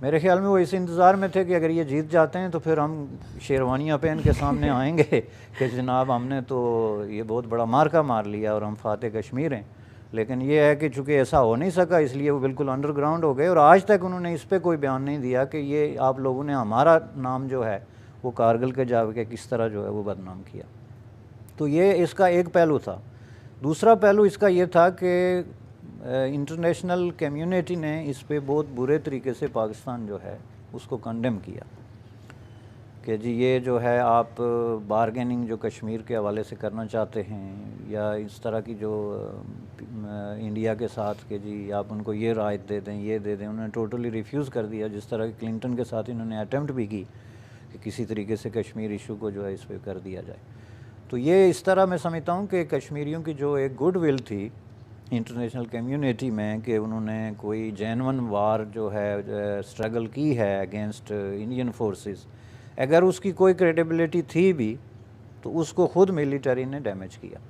मेरे ख्याल में वो इस इंतज़ार में थे कि अगर ये जीत जाते हैं तो फिर हम शेरवानियाँ पहन के सामने आएंगे कि जनाब हमने तो ये बहुत बड़ा मार्का मार लिया और हम फाते कश्मीर हैं। लेकिन ये है कि चूँकि ऐसा हो नहीं सका इसलिए वो बिल्कुल अंडरग्राउंड हो गए और आज तक उन्होंने इस पर कोई बयान नहीं दिया कि ये आप लोगों ने हमारा नाम जो है वो कारगिल के जाके किस तरह जो है वो बदनाम किया। तो ये इसका एक पहलू था। दूसरा पहलू इसका ये था कि इंटरनेशनल कम्युनिटी ने इस पे बहुत बुरे तरीके से पाकिस्तान जो है उसको कंडेम किया कि जी ये जो है आप बारगेनिंग जो कश्मीर के हवाले से करना चाहते हैं या इस तरह की जो इंडिया के साथ कि जी आप उनको ये रायत दे दें, ये दे दें, उन्होंने टोटली रिफ्यूज़ कर दिया। जिस तरह की क्लिंटन के साथ इन्होंने अटैम्प्ट भी की कि किसी तरीके से कश्मीर इशू को जो है इस पर कर दिया जाए। तो ये इस तरह मैं समझता हूँ कि कश्मीरियों की जो एक गुड विल थी इंटरनेशनल कम्युनिटी में कि उन्होंने कोई जेन्युइन वार जो है स्ट्रगल की है अगेंस्ट इंडियन फोर्सेस, अगर उसकी कोई क्रेडिबिलिटी थी भी तो उसको ख़ुद मिलिटरी ने डैमेज किया।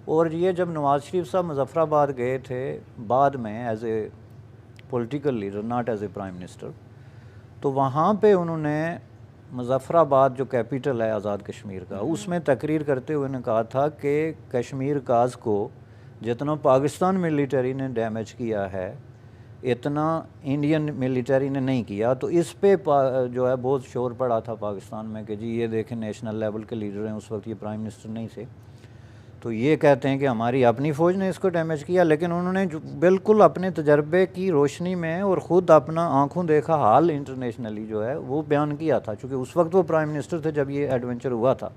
और ये जब नवाज़ शरीफ साहब मुज़फ़्फ़राबाद गए थे बाद में as a political leader not as a prime minister, तो वहाँ पे उन्होंने मुज़फ़्फ़राबाद जो कैपिटल है आज़ाद कश्मीर का उसमें तकरीर करते हुए ने कहा था कि कश्मीर काज को जितना पाकिस्तान मिलिटरी ने डैमेज किया है इतना इंडियन मिलिटरी ने नहीं किया। तो इस पे जो है बहुत शोर पड़ा था पाकिस्तान में कि जी ये देखें नेशनल लेवल के लीडर हैं, उस वक्त ये प्राइम मिनिस्टर नहीं थे, तो ये कहते हैं कि हमारी अपनी फ़ौज ने इसको डैमेज किया। लेकिन उन्होंने बिल्कुल अपने तजर्बे की रोशनी में और ख़ुद अपना आंखों देखा हाल इंटरनेशनली जो है वो बयान किया था, चूँकि उस वक्त वो प्राइम मिनिस्टर थे जब ये एडवेंचर हुआ था।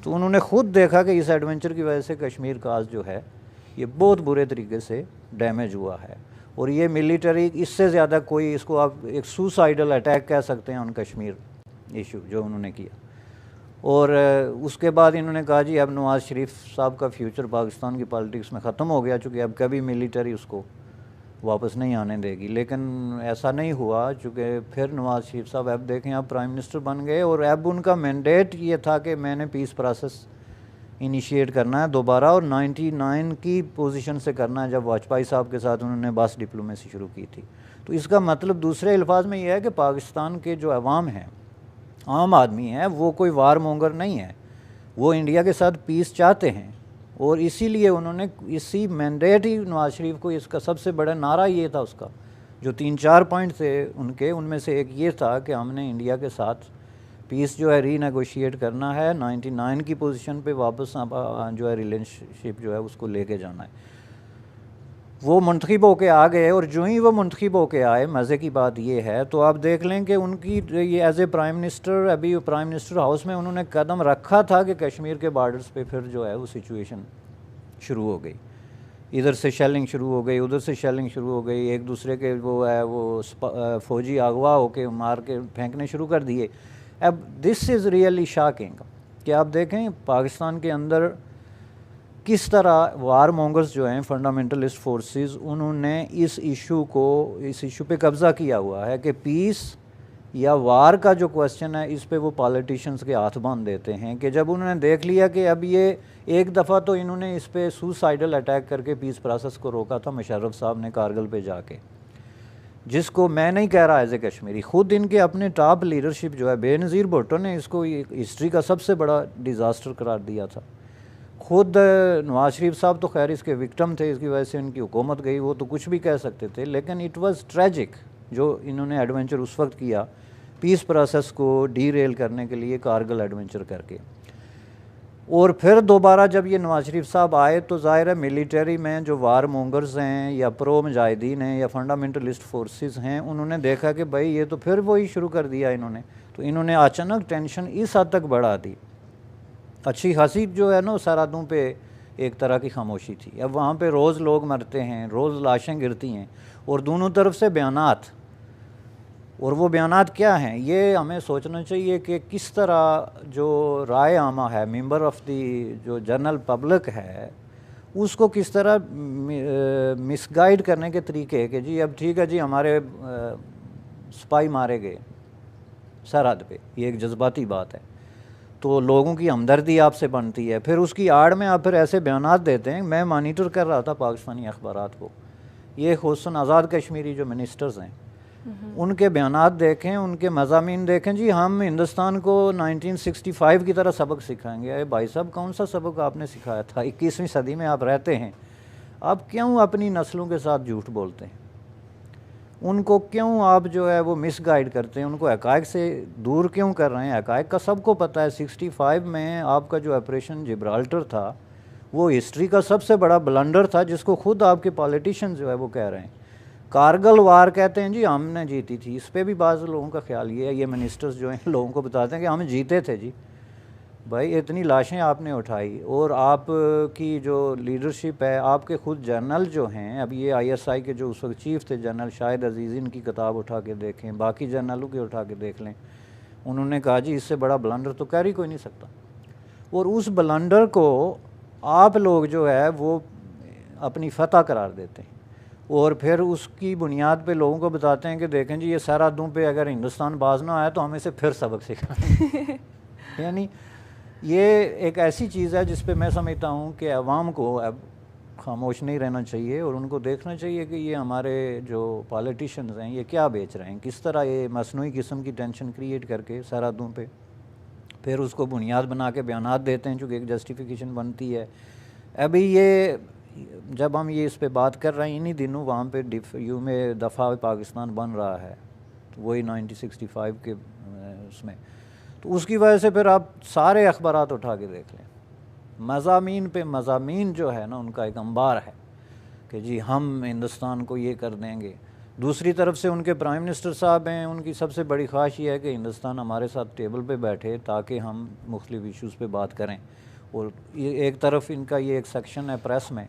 तो उन्होंने ख़ुद देखा कि इस एडवेंचर की वजह से कश्मीर काज जो है ये बहुत बुरे तरीके से डैमेज हुआ है। और ये मिलिटरी इससे ज़्यादा कोई, इसको आप एक सुसाइडल अटैक कह सकते हैं ऑन कश्मीर इशू जो उन्होंने किया। और उसके बाद इन्होंने कहा जी अब नवाज़ शरीफ साहब का फ्यूचर पाकिस्तान की पॉलिटिक्स में ख़त्म हो गया, चूँकि अब कभी मिलिटरी उसको वापस नहीं आने देगी। लेकिन ऐसा नहीं हुआ, चूँकि फिर नवाज़ शरीफ साहब अब देखें अब प्राइम मिनिस्टर बन गए और अब उनका मैंडेट ये था कि मैंने पीस प्रोसेस इनिशिएट करना है दोबारा और 99 की पोजीशन से करना है जब वाजपेयी साहब के साथ उन्होंने बस डिप्लोमेसी शुरू की थी। तो इसका मतलब दूसरे अल्फाज में यह है कि पाकिस्तान के जो अवाम हैं, आम आदमी है, वो कोई वार मोंगर नहीं है, वो इंडिया के साथ पीस चाहते हैं। और इसीलिए उन्होंने इसी मैंडेट ही नवाज़ शरीफ को, इसका सबसे बड़ा नारा ये था उसका, जो 3-4 पॉइंट थे उनके, उनमें से एक ये था कि हमने इंडिया के साथ पीस जो है रीनेगोशिएट करना है, 99 की पोजीशन पे वापस जो है रिलेशनशिप जो है उसको लेके जाना है। वो मुंतखब होके आ गए और जो ही वो मुंतखब होके आए, मज़े की बात ये है तो आप देख लें कि उनकी ये एज ए प्राइम मिनिस्टर अभी प्राइम मिनिस्टर हाउस में उन्होंने कदम रखा था कि कश्मीर के बॉर्डर्स पे फिर जो है वो सिचुएशन शुरू हो गई, इधर से शेलिंग शुरू हो गई, उधर से शेलिंग शुरू हो गई, एक दूसरे के वो है वो फ़ौजी अगवा होके मार के फेंकने शुरू कर दिए। अब दिस इज़ रियली शॉकिंग कि आप देखें पाकिस्तान के अंदर किस तरह वार मोंगर्स जो हैं फंडामेंटलिस्ट फोर्सेस, उन्होंने इस इशू पे कब्ज़ा किया हुआ है कि पीस या वार का जो क्वेश्चन है इस पे वो पॉलिटिशियंस के हाथ बांध देते हैं कि जब उन्होंने देख लिया कि अब ये एक दफ़ा तो इन्होंने इस पे सुसाइडल अटैक करके पीस प्रोसेस को रोका था मुशर्रफ साहब ने कारगिल पे जाके, जिसको मैं नहीं कह रहा एज ए कश्मीरी, ख़ुद इनके अपने टॉप लीडरशिप जो है बेनज़ीर भुट्टो ने इसको हिस्ट्री का सबसे बड़ा डिज़ास्टर करार दिया था। खुद नवाज शरीफ साहब तो खैर इसके विक्टिम थे, इसकी वजह से इनकी हुकूमत गई, वो तो कुछ भी कह सकते थे, लेकिन इट वाज ट्रेजिक जो इन्होंने एडवेंचर उस वक्त किया पीस प्रोसेस को डीरेल करने के लिए, कारगिल एडवेंचर करके। और फिर दोबारा जब ये नवाज शरीफ साहब आए तो ज़ाहिर है मिलिट्री में जो वार मोंगर्स हैं या प्रो मुजाहिदीन हैं या फंडामेंटलिस्ट फोर्सेस हैं, उन्होंने देखा कि भाई ये तो फिर वही शुरू कर दिया इन्होंने, तो इन्होंने अचानक टेंशन इस हद तक बढ़ा दी। अच्छी खासी जो है ना सरहदों पे एक तरह की खामोशी थी। अब वहाँ पे रोज़ लोग मरते हैं, रोज़ लाशें गिरती हैं और दोनों तरफ से बयानात, और वो बयानात क्या हैं ये हमें सोचना चाहिए कि किस तरह जो राय आमा है, मेंबर ऑफ़ दी जो जनरल पब्लिक है, उसको किस तरह मिसगाइड करने के तरीके कि जी अब ठीक है जी हमारे सिपाही मारे गए सरहद पे, ये एक जज्बाती बात है, तो लोगों की हमदर्दी आपसे बनती है, फिर उसकी आड़ में आप फिर ऐसे बयानात देते हैं। मैं मॉनिटर कर रहा था पाकिस्तानी अखबारात को, ये खुसूसन आज़ाद कश्मीरी जो मिनिस्टर्स हैं उनके बयानात देखें, उनके मज़ामीन देखें, जी हम हिंदुस्तान को 1965 की तरह सबक सिखाएंगे। अरे भाई साहब कौन सा सबक आपने सिखाया था? 21वीं सदी में आप रहते हैं, आप क्यों अपनी नस्लों के साथ झूठ बोलते हैं? उनको क्यों आप जो है वो मिसगाइड करते हैं, उनको हक़ाइक़ से दूर क्यों कर रहे हैं? हक़ाइक़ का सबको पता है। 65 में आपका जो ऑपरेशन जिब्राल्टर था वो हिस्ट्री का सबसे बड़ा ब्लंडर था, जिसको खुद आपके पॉलिटिशियन जो है वो कह रहे हैं। कारगिल वार कहते हैं जी हमने जीती थी, इस पर भी बाज़ लोगों का ख्याल ये मिनिस्टर्स जो हैं लोगों को बताते हैं कि हम जीते थे। जी भाई इतनी लाशें आपने उठाई, और आपकी जो लीडरशिप है, आपके खुद जनरल जो हैं, अब ये ISI के जो उस वक्त चीफ थे जनरल शाहिद अजीज़, इनकी किताब उठा के देखें, बाकी जनरलों की उठा के देख लें, उन्होंने कहा जी इससे बड़ा ब्लंडर तो कैरी कोई नहीं सकता। और उस ब्लंडर को आप लोग जो है वो अपनी फतह करार देते हैं और फिर उसकी बुनियाद पे लोगों को बताते हैं कि देखें जी ये सरहदों पे अगर हिंदुस्तान बाज ना आया तो हमें इसे फिर सबक सिखाएं। यानी ये एक ऐसी चीज़ है जिस पे मैं समझता हूँ कि अवाम को अब खामोश नहीं रहना चाहिए और उनको देखना चाहिए कि ये हमारे जो पॉलिटिशियंस हैं ये क्या बेच रहे हैं, किस तरह ये मसनूई किस्म की टेंशन क्रिएट करके सरहदों पे फिर उसको बुनियाद बना के बयानात देते हैं, चूँकि एक जस्टिफिकेशन बनती है। अभी ये जब हम ये इस पे बात कर रहे हैं, इन्हीं दिनों वहाँ पे यूम दफ़ा पाकिस्तान बन रहा है, तो वही 1965 के उसमें, तो उसकी वजह से फिर आप सारे अखबारात उठा के देख लें, मज़ामीन पे मज़ामीन जो है ना उनका एक अंबार है कि जी हम हिंदुस्तान को ये कर देंगे। दूसरी तरफ से उनके प्राइम मिनिस्टर साहब हैं, उनकी सबसे बड़ी ख्वाहिश ये है कि हिंदुस्तान हमारे साथ टेबल पे बैठे ताकि हम मुख्तलिफ इशूज़ पे बात करें। और ये एक तरफ इनका ये एक सेक्शन है प्रेस में,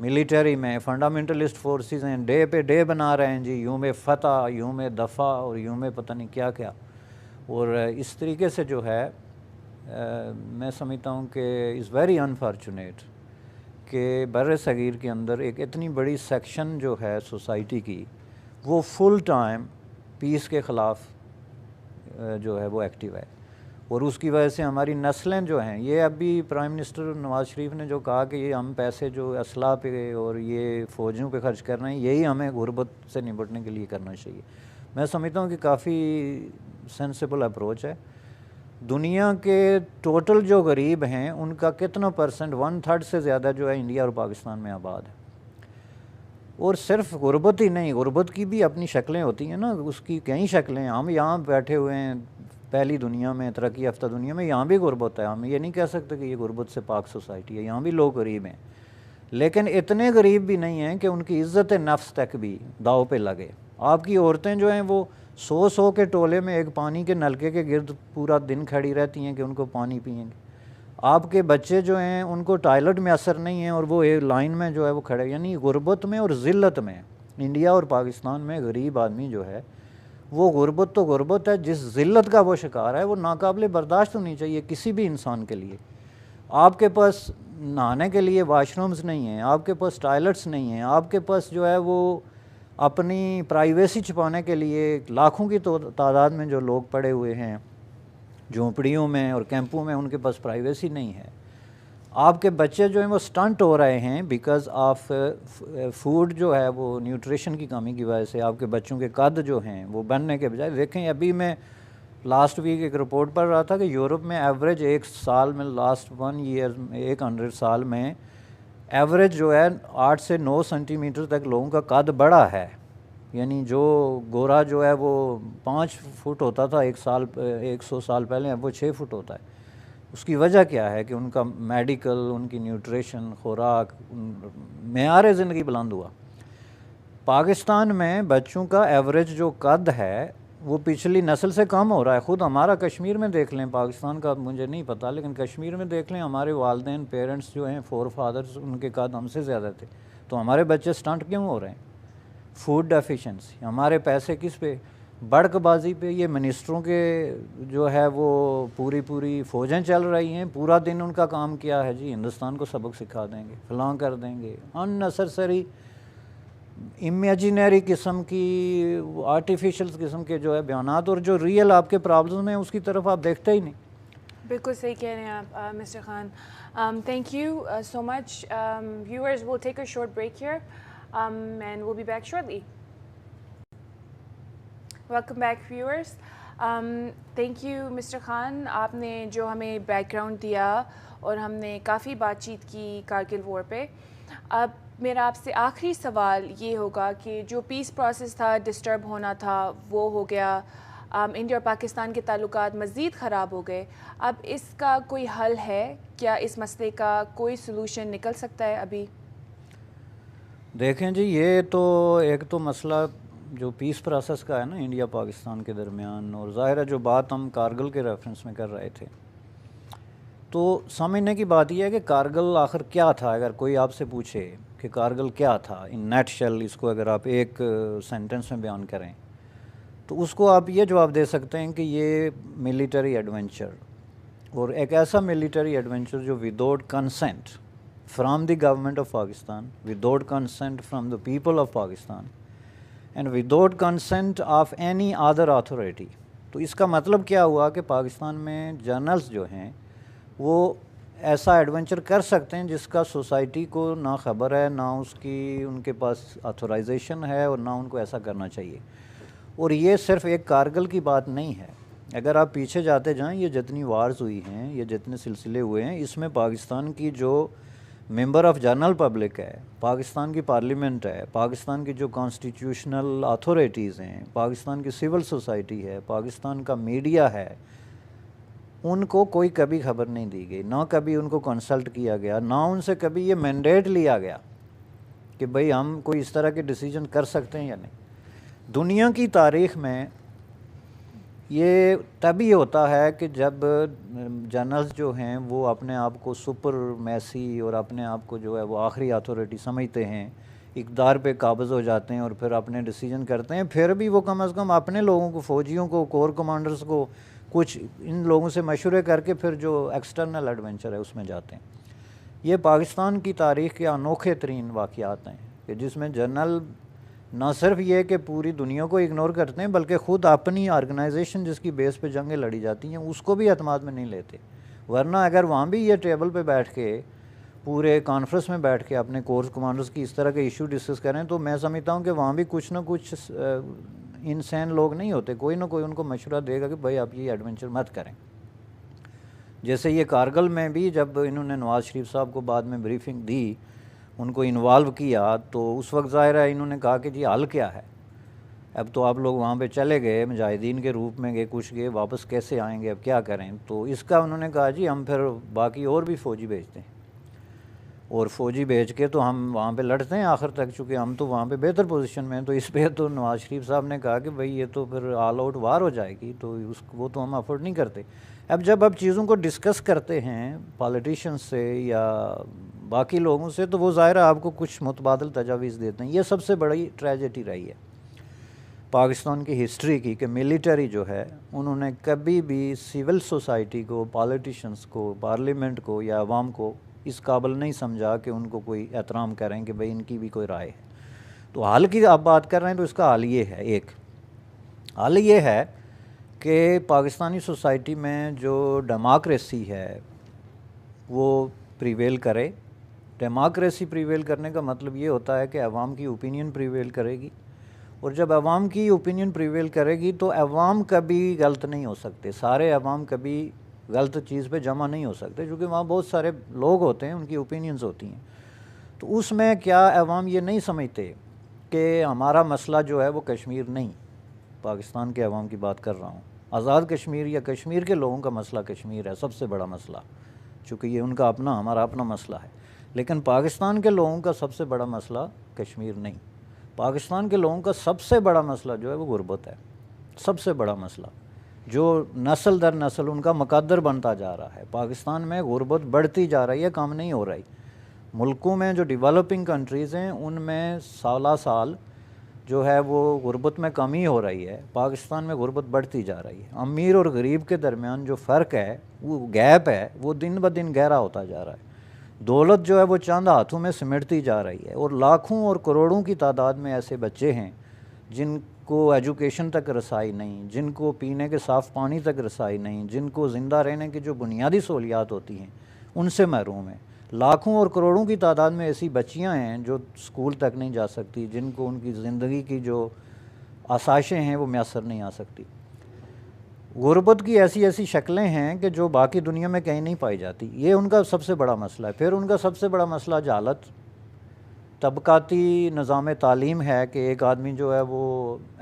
मिलिट्री में फंडामेंटलिस्ट फोर्सेस हैं, डे पे डे बना रहे हैं जी यूम फ़तह, यूम दफ़ा और यूम पता नहीं क्या क्या। और इस तरीके से जो है मैं समझता हूँ कि इज़ वेरी अनफॉर्चुनेट कि बर सग़ीर के अंदर एक इतनी बड़ी सेक्शन जो है सोसाइटी की वो फुल टाइम पीस के ख़िलाफ़ जो है वो एक्टिव है, और उसकी वजह से हमारी नस्लें जो हैं, ये अभी प्राइम मिनिस्टर नवाज़ शरीफ ने जो कहा कि ये हम पैसे जो असला पे और ये फ़ौजियों पे खर्च कर रहे हैं, यही हमें गुर्बत से निपटने के लिए करना चाहिए। मैं समझता हूँ कि काफ़ी सेंसिबल अप्रोच है। दुनिया के टोटल जो गरीब हैं उनका कितना परसेंट, 1/3 से ज़्यादा जो है इंडिया और पाकिस्तान में आबाद है। और सिर्फ गुर्बत ही नहीं, गुर्बत की भी अपनी शक्लें होती हैं ना, उसकी कई शक्लें। हम यहाँ बैठे हुए हैं पहली दुनिया में, तरक्की याफ्ता दुनिया में, यहाँ भी गुर्बत है। हम ये नहीं कह सकते कि ये गुर्बत से पाक सोसाइटी है, यहाँ भी लोग गरीब हैं, लेकिन इतने गरीब भी नहीं हैं कि उनकी इज़्ज़त नफ्स तक भी दाव पे लगे। आपकी औरतें जो हैं वो 100 के टोले में एक पानी के नलके के गिर्द पूरा दिन खड़ी रहती हैं कि उनको पानी पिएंगे। आपके बच्चे जो हैं उनको टॉयलेट में असर नहीं है और वो एक लाइन में जो है वो खड़े। यानी गुर्बत में और ज़िल्लत में इंडिया और पाकिस्तान में गरीब आदमी जो है वो गुर्बत तो गुर्बत है, जिस ज़िल्लत का वो शिकार है वो नाकाबिले बर्दाश्त होनी चाहिए किसी भी इंसान के लिए। आपके पास नहाने के लिए वाशरूम्स नहीं हैं, आपके पास टॉयलेट्स नहीं हैं, आपके पास जो है वो अपनी प्राइवेसी छुपाने के लिए लाखों की तादाद में जो लोग पड़े हुए हैं झोंपड़ियों में और कैंपों में, उनके पास प्राइवेसी नहीं है। आपके बच्चे जो हैं वो स्टंट हो रहे हैं बिकॉज़ ऑफ फूड जो है वो न्यूट्रिशन की कमी की वजह से। आपके बच्चों के कद जो हैं वो बनने के बजाय, देखें अभी मैं लास्ट वीक एक रिपोर्ट पढ़ रहा था कि यूरोप में एवरेज एक साल में, लास्ट 1 ईयर में, 100 साल में एवरेज जो है 8 से 9 सेंटीमीटर तक लोगों का कद बढ़ा है। यानी जो गोरा जो है वो 5 फुट होता था 100 साल पहले, अब वो 6 फुट होता है। उसकी वजह क्या है कि उनका मेडिकल, उनकी न्यूट्रिशन, खुराक, मेयार ज़िंदगी बुलंद हुआ। पाकिस्तान में बच्चों का एवरेज जो कद है वो पिछली नस्ल से कम हो रहा है। ख़ुद हमारा कश्मीर में देख लें, पाकिस्तान का मुझे नहीं पता, लेकिन कश्मीर में देख लें, हमारे वालदेन, पेरेंट्स जो हैं, फोर फादर्स, उनके कद हमसे ज़्यादा थे। तो हमारे बच्चे स्टंट क्यों हो रहे हैं? Food deficiency. हमारे पैसे किस पे? बड़कबाजी पे। ये मिनिस्टरों के जो है वो पूरी फ़ौजें चल रही हैं, पूरा दिन उनका काम क्या है जी? हिंदुस्तान को सबक सिखा देंगे, फलां कर देंगे। अननेसेसरी इमेजिनरी किस्म की, आर्टिफिशियल किस्म के जो है बयानात, और जो रियल आपके प्रॉब्लम हैं उसकी तरफ आप देखते ही नहीं। बिल्कुल सही कह रहे हैं आप mister Khan. Thank you so much. Viewers, will take a short break here and we'll be back shortly. Welcome back viewers. Thank you Mr. Khan, आपने जो हमें बैकग्राउंड दिया और हमने काफ़ी बातचीत की कारगिल वॉर पे। अब मेरा आपसे आखिरी सवाल ये होगा कि जो पीस प्रोसेस था, डिस्टर्ब होना था, वो हो गया। इंडिया और पाकिस्तान के ताल्लुकात मज़ीद ख़राब हो गए। अब इसका कोई हल है क्या? इस मसले का कोई सलूशन निकल सकता है अभी? देखें जी, ये तो एक तो मसला जो पीस प्रोसेस का है ना इंडिया पाकिस्तान के दरमियान, और ज़ाहिर है जो बात हम कारगिल के रेफरेंस में कर रहे थे, तो समझने की बात यह है कि कारगिल आखिर क्या था। अगर कोई आपसे पूछे कि कारगिल क्या था इन नेट शेल, इसको अगर आप एक सेंटेंस में बयान करें, तो उसको आप ये जवाब दे सकते हैं कि ये मिलिटरी एडवेंचर, और एक ऐसा मिलिटरी एडवेंचर जो without consent from the government of Pakistan, without consent from the people of Pakistan, and without consent of any other authority। तो इसका मतलब क्या हुआ कि पाकिस्तान में जर्नल्स जो हैं वो ऐसा एडवेंचर कर सकते हैं जिसका सोसाइटी को ना ख़बर है, ना उसकी उनके पास ऑथराइजेशन है, और ना उनको ऐसा करना चाहिए। और ये सिर्फ एक कारगिल की बात नहीं है। अगर आप पीछे जाते जाएं, ये जितनी वार्स हुई हैं, ये जितने सिलसिले हुए हैं, इसमें पाकिस्तान की जो मेंबर ऑफ़ जनरल पब्लिक है, पाकिस्तान की पार्लियामेंट है, पाकिस्तान की जो कॉन्स्टिट्यूशनल अथॉरिटीज़ हैं, पाकिस्तान की सिविल सोसाइटी है, पाकिस्तान का मीडिया है, उनको कोई कभी खबर नहीं दी गई, ना कभी उनको कंसल्ट किया गया, ना उनसे कभी ये मैंडेट लिया गया कि भाई हम कोई इस तरह के डिसीजन कर सकते हैं या नहीं। दुनिया की तारीख़ में ये तभी होता है कि जब जनरल्स जो हैं वो अपने आप को सुपर मैसी और अपने आप को जो है वो आखिरी अथॉरिटी समझते हैं, इक़्तिदार पे काबिज़ हो जाते हैं और फिर अपने डिसीजन करते हैं। फिर भी वो कम अज़ कम अपने लोगों को, फ़ौजियों को, कोर कमांडर्स को, कुछ इन लोगों से मशवरे करके फिर जो एक्सटर्नल एडवेंचर है उसमें जाते हैं। ये पाकिस्तान की तारीख़ के अनोखे तरीन वाक़यात हैं कि जिसमें जनरल ना सिर्फ ये कि पूरी दुनिया को इग्नोर करते हैं, बल्कि ख़ुद अपनी ऑर्गेनाइजेशन जिसकी बेस पे जंगें लड़ी जाती हैं उसको भी एतमाद में नहीं लेते। वरना अगर वहाँ भी ये टेबल पे बैठ के, पूरे कॉन्फ्रेंस में बैठ के अपने कोर्स कमांडर्स की इस तरह के इशू डिस्कस करें, तो मैं समझता हूँ कि वहाँ भी कुछ ना कुछ इंसान लोग नहीं होते, कोई ना कोई उनको मशवरा देगा कि भाई आप ये एडवेंचर मत करें। जैसे ये कारगिल में भी जब इन्होंने नवाज़ शरीफ साहब को बाद में ब्रीफिंग दी, उनको इन्वॉल्व किया, तो उस वक्त ज़ाहिर है इन्होंने कहा कि जी हल क्या है, अब तो आप लोग वहाँ पे चले गए, मुजाहिदीन के रूप में गए, कुछ गए, वापस कैसे आएंगे, अब क्या करें। तो इसका उन्होंने कहा जी हम फिर बाकी और भी फ़ौजी भेजते हैं, और फ़ौजी भेज के तो हम वहाँ पे लड़ते हैं आखिर तक, चूँकि हम तो वहाँ पे बेहतर पोजीशन में हैं। तो इस पे तो नवाज़ शरीफ साहब ने कहा कि भाई ये तो फिर ऑल आउट वार हो जाएगी, तो वो तो हम अफोर्ड नहीं करते। अब जब आप चीज़ों को डिस्कस करते हैं पॉलिटिशियंस से या बाकी लोगों से, तो वो ज़ाहिर है आपको कुछ मुतबादल तजावीज़ देते हैं। ये सबसे बड़ी ट्रेजेडी रही है पाकिस्तान की हिस्ट्री की कि मिलिटरी जो है उन्होंने कभी भी सिविल सोसाइटी को, पॉलिटिशियंस को, पार्लियामेंट को या अवाम को इस काबिल नहीं समझा कि उनको कोई एहतराम करें कि भाई इनकी भी कोई राय है। तो हाल की आप बात कर रहे हैं, तो इसका हाल ये है, एक हाल ये है कि पाकिस्तानी सोसाइटी में जो डेमोक्रेसी है वो प्रिवेल करे। डेमोक्रेसी प्रिवेल करने का मतलब ये होता है कि अवाम की ओपिनियन प्रिवेल करेगी, और जब अवाम की ओपिनियन प्रिवेल करेगी तो अवाम कभी गलत नहीं हो सकते, सारे अवाम कभी गलत चीज़ पे जमा नहीं हो सकते, क्योंकि वहाँ बहुत सारे लोग होते हैं, उनकी ओपिनियंस होती हैं। तो उसमें क्या अवाम ये नहीं समझते कि हमारा मसला जो है वो कश्मीर नहीं, पाकिस्तान के अवाम की बात कर रहा हूँ, आज़ाद कश्मीर या कश्मीर के लोगों का मसला कश्मीर है सबसे बड़ा मसला, चूँकि ये उनका अपना हमारा अपना मसला है। लेकिन पाकिस्तान के लोगों का सबसे बड़ा मसला कश्मीर नहीं, पाकिस्तान के लोगों का सबसे बड़ा मसला जो है वो गुर्बत है, सबसे बड़ा मसला जो नस्ल दर नस्ल उनका मुकद्दर बनता जा रहा है। पाकिस्तान में गुर्बत बढ़ती जा रही है, कम नहीं हो रही। मुल्कों में जो डेवलपिंग कंट्रीज़ हैं उनमें साल साल जो है वो गुर्बत में कमी हो रही है, पाकिस्तान में गुर्बत बढ़ती जा रही है। अमीर और गरीब के दरमियान जो फ़र्क है, वो गैप है, वो दिन ब दिन गहरा होता जा रहा है। दौलत जो है वो चंद हाथों में सिमटती जा रही है, और लाखों और करोड़ों की तादाद में ऐसे बच्चे हैं जिनको एजुकेशन तक रसाई नहीं, जिनको पीने के साफ़ पानी तक रसाई नहीं, जिनको ज़िंदा रहने की जो बुनियादी सहूलियात होती हैं उनसे महरूम है। लाखों और करोड़ों की तादाद में ऐसी बच्चियां हैं जो स्कूल तक नहीं जा सकती, जिनको उनकी ज़िंदगी की जो आसाइशें हैं वो मैसर नहीं आ सकती। गुर्बत की ऐसी ऐसी शक्लें हैं कि जो बाकी दुनिया में कहीं नहीं पाई जाती। ये उनका सबसे बड़ा मसला है। फिर उनका सबसे बड़ा मसला जहालत, तबकाती निज़ाम तालीम है कि एक आदमी जो है वो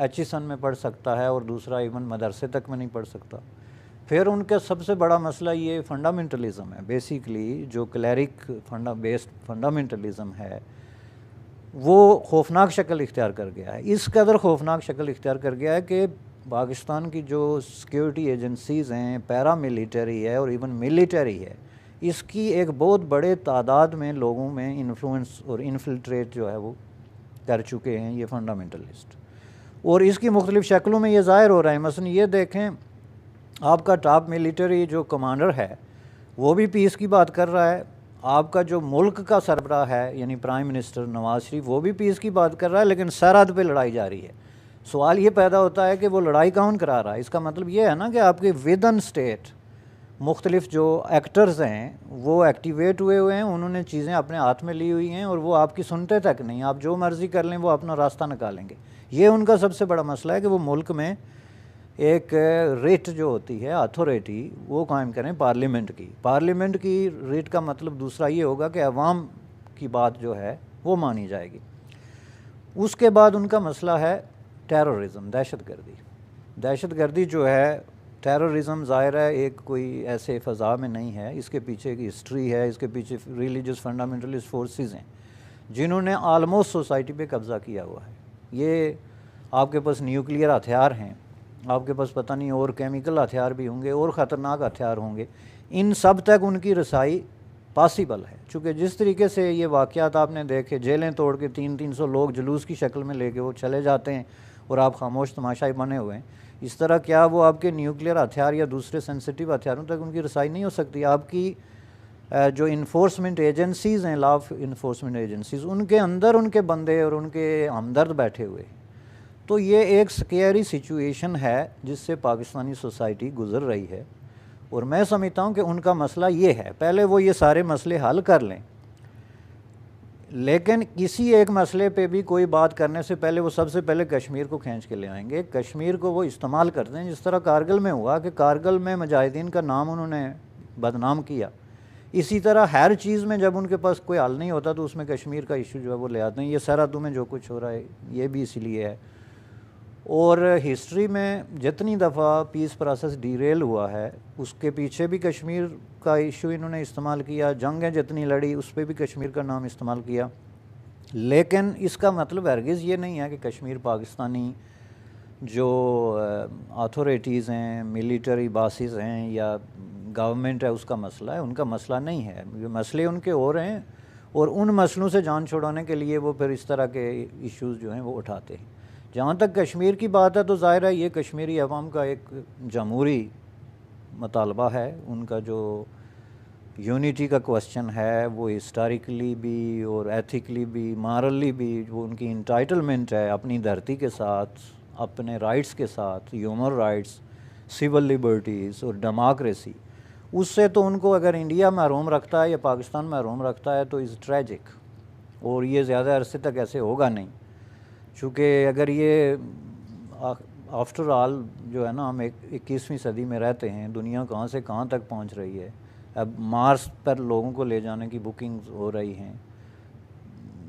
एचईसन में पढ़ सकता है और दूसरा इवन मदरसे तक में नहीं पढ़ सकता। फिर उनका सबसे बड़ा मसला ये फंडामेंटलिज़म है, बेसिकली जो क्लैरिक बेस्ड फंडामेंटलिज़म है वो खौफनाक शक्ल इख्तियार कर गया है। इस कदर खौफनाक शक्ल इख्तियार कर गया है कि पाकिस्तान की जो सिक्योरिटी एजेंसीज़ हैं, पैरा मिलिटरी है और इवन मिलिटरी है, इसकी एक बहुत बड़े तादाद में लोगों में इन्फ्लुएंस और इन्फिल्ट्रेट जो है वो कर चुके हैं ये फंडामेंटलिस्ट। और इसकी मुख्तलिफ़ शक्लों में ये ज़ाहिर हो रहा है। मसलन ये देखें, आपका टॉप मिलिटरी जो कमांडर है वो भी पीस की बात कर रहा है, आपका जो मुल्क का सरबराह है यानी प्राइम मिनिस्टर नवाज़ शरीफ वो भी पीस की बात कर रहा है, लेकिन सरहद पे लड़ाई जारी है। सवाल ये पैदा होता है कि वो लड़ाई कौन करा रहा है। इसका मतलब ये है ना कि आपके विदन स्टेट मुख्तलिफ जो एक्टर्स हैं वो एक्टिवेट हुए हैं, उन्होंने चीज़ें अपने हाथ में ली हुई हैं और वो आपकी सुनते तक नहीं, आप जो मर्ज़ी कर लें वो अपना रास्ता निकालेंगे। ये उनका सबसे बड़ा मसला है कि वो मुल्क में एक रेट जो होती है अथॉरिटी वो कायम करें पार्लियामेंट की। पार्लियामेंट की रेट का मतलब दूसरा ये होगा कि अवाम की बात जो है वो मानी जाएगी। उसके बाद उनका मसला है टेररिज्म, दहशतगर्दी। दहशतगर्दी जो है, टेररिज्म ज़ाहिर है एक कोई ऐसे फ़ज़ा में नहीं है, इसके पीछे एक हिस्ट्री है, इसके पीछे रिलीजियस फंडामेंटलिस्ट फोर्सेस हैं जिन्होंने आलमोस्ट सोसाइटी पे कब्ज़ा किया हुआ है। ये आपके पास न्यूक्लियर हथियार हैं, आपके पास पता नहीं और केमिकल हथियार भी होंगे और ख़तरनाक हथियार होंगे, इन सब तक उनकी रसाई पॉसिबल है। चूँकि जिस तरीके से ये वाक़यात आपने देखे, जेलें तोड़ के 300-300 लोग जुलूस की शक्ल में लेके वो चले जाते हैं और आप खामोश तमाशाई बने हुए हैं, इस तरह क्या वो आपके न्यूक्लियर हथियार या दूसरे सेंसिटिव हथियारों तक उनकी रसाई नहीं हो सकती। आपकी जो इन्फोर्समेंट एजेंसीज़ हैं, लॉ इन्फोर्समेंट एजेंसीज़, उनके अंदर उनके बंदे और उनके हमदर्द बैठे हुए। तो ये एक स्केरी सिचुएशन है जिससे पाकिस्तानी सोसाइटी गुज़र रही है, और मैं समझता हूँ कि उनका मसला ये है, पहले वो ये सारे मसले हल कर लें, लेकिन किसी एक मसले पे भी कोई बात करने से पहले वो सबसे पहले कश्मीर को खींच के ले आएंगे। कश्मीर को वो इस्तेमाल करते हैं, जिस तरह कारगिल में हुआ कि कारगिल में मुजाहिदीन का नाम उन्होंने बदनाम किया, इसी तरह हर चीज़ में जब उनके पास कोई हल नहीं होता तो उसमें कश्मीर का इशू जो है वो ले आते हैं। ये सरहदों में जो कुछ हो रहा है ये भी इसलिए है। और हिस्ट्री में जितनी दफ़ा पीस प्रोसेस डीरेल हुआ है उसके पीछे भी कश्मीर का इशू इन्होंने इस्तेमाल किया, जंगें जितनी लड़ी उस पर भी कश्मीर का नाम इस्तेमाल किया। लेकिन इसका मतलब हरगिज़ ये नहीं है कि कश्मीर पाकिस्तानी जो अथॉरिटीज़ हैं, मिलिटरी बासेस हैं या गवर्नमेंट है उसका मसला है, उनका मसला नहीं है। ये मसले उनके और हैं और उन मसलों से जान छुड़ाने के लिए वो फिर इस तरह के इश्यूज़ जो हैं वो उठाते हैं। जहाँ तक कश्मीर की बात है तो ज़ाहिर है ये कश्मीरी अवाम का एक जमहूरी मतालबा है। उनका जो यूनिटी का क्वेश्चन है वो हिस्टोरिकली भी और एथिकली भी, मॉरली भी, वो उनकी इंटाइटलमेंट है अपनी धरती के साथ, अपने राइट्स के साथ, ह्यूमन राइट्स, सिविल लिबर्टीज़ और डेमोक्रेसी, उससे तो उनको अगर इंडिया महरूम रखता है या पाकिस्तान महरूम रखता है तो इज़ ट्रेजिक। और ये ज़्यादा अरसे तक ऐसे होगा नहीं, चूँकि अगर ये आफ्टर ऑल जो है ना, हम 21वीं सदी में रहते हैं, दुनिया कहाँ से कहाँ तक पहुँच रही है। अब मार्स पर लोगों को ले जाने की बुकिंग्स हो रही हैं।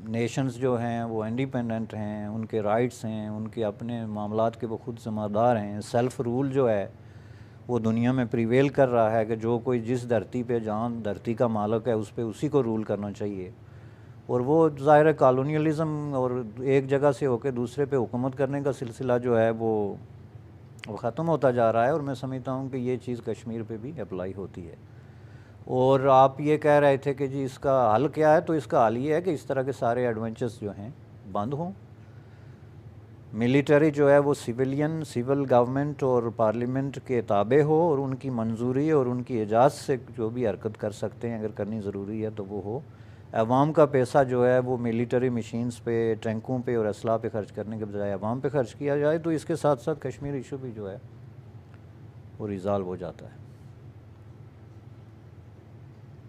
नेशंस जो हैं वो इंडिपेंडेंट हैं, उनके राइट्स हैं, उनके अपने मामलात के वो खुद ज़िम्मेदार हैं। सेल्फ़ रूल जो है वो दुनिया में प्रिवेल कर रहा है कि जो कोई जिस धरती पे जहाँ धरती का मालिक है उस पर उसी को रूल करना चाहिए। और वो ज़ाहिर कॉलोनियलिज़म और एक जगह से होकर दूसरे पे हुकूमत करने का सिलसिला जो है वो ख़त्म होता जा रहा है। और मैं समझता हूँ कि ये चीज़ कश्मीर पे भी अप्लाई होती है। और आप ये कह रहे थे कि जी इसका हल क्या है, तो इसका हल ये है कि इस तरह के सारे एडवेंचर्स जो हैं बंद हों। मिलिट्री जो है वो सिविल गवर्नमेंट और पार्लियामेंट के ताबे हो और उनकी मंजूरी और उनकी इजाज़त से जो भी हरकत कर सकते हैं, अगर करनी ज़रूरी है तो वो हो। अवाम का पैसा जो है वो मिलिट्री मशीन्स पे, टैंकों पे और असलाह पे खर्च करने के बजाय अवाम पे खर्च किया जाए, तो इसके साथ साथ कश्मीर इशू भी जो है वो रिज़ॉल्व हो जाता है।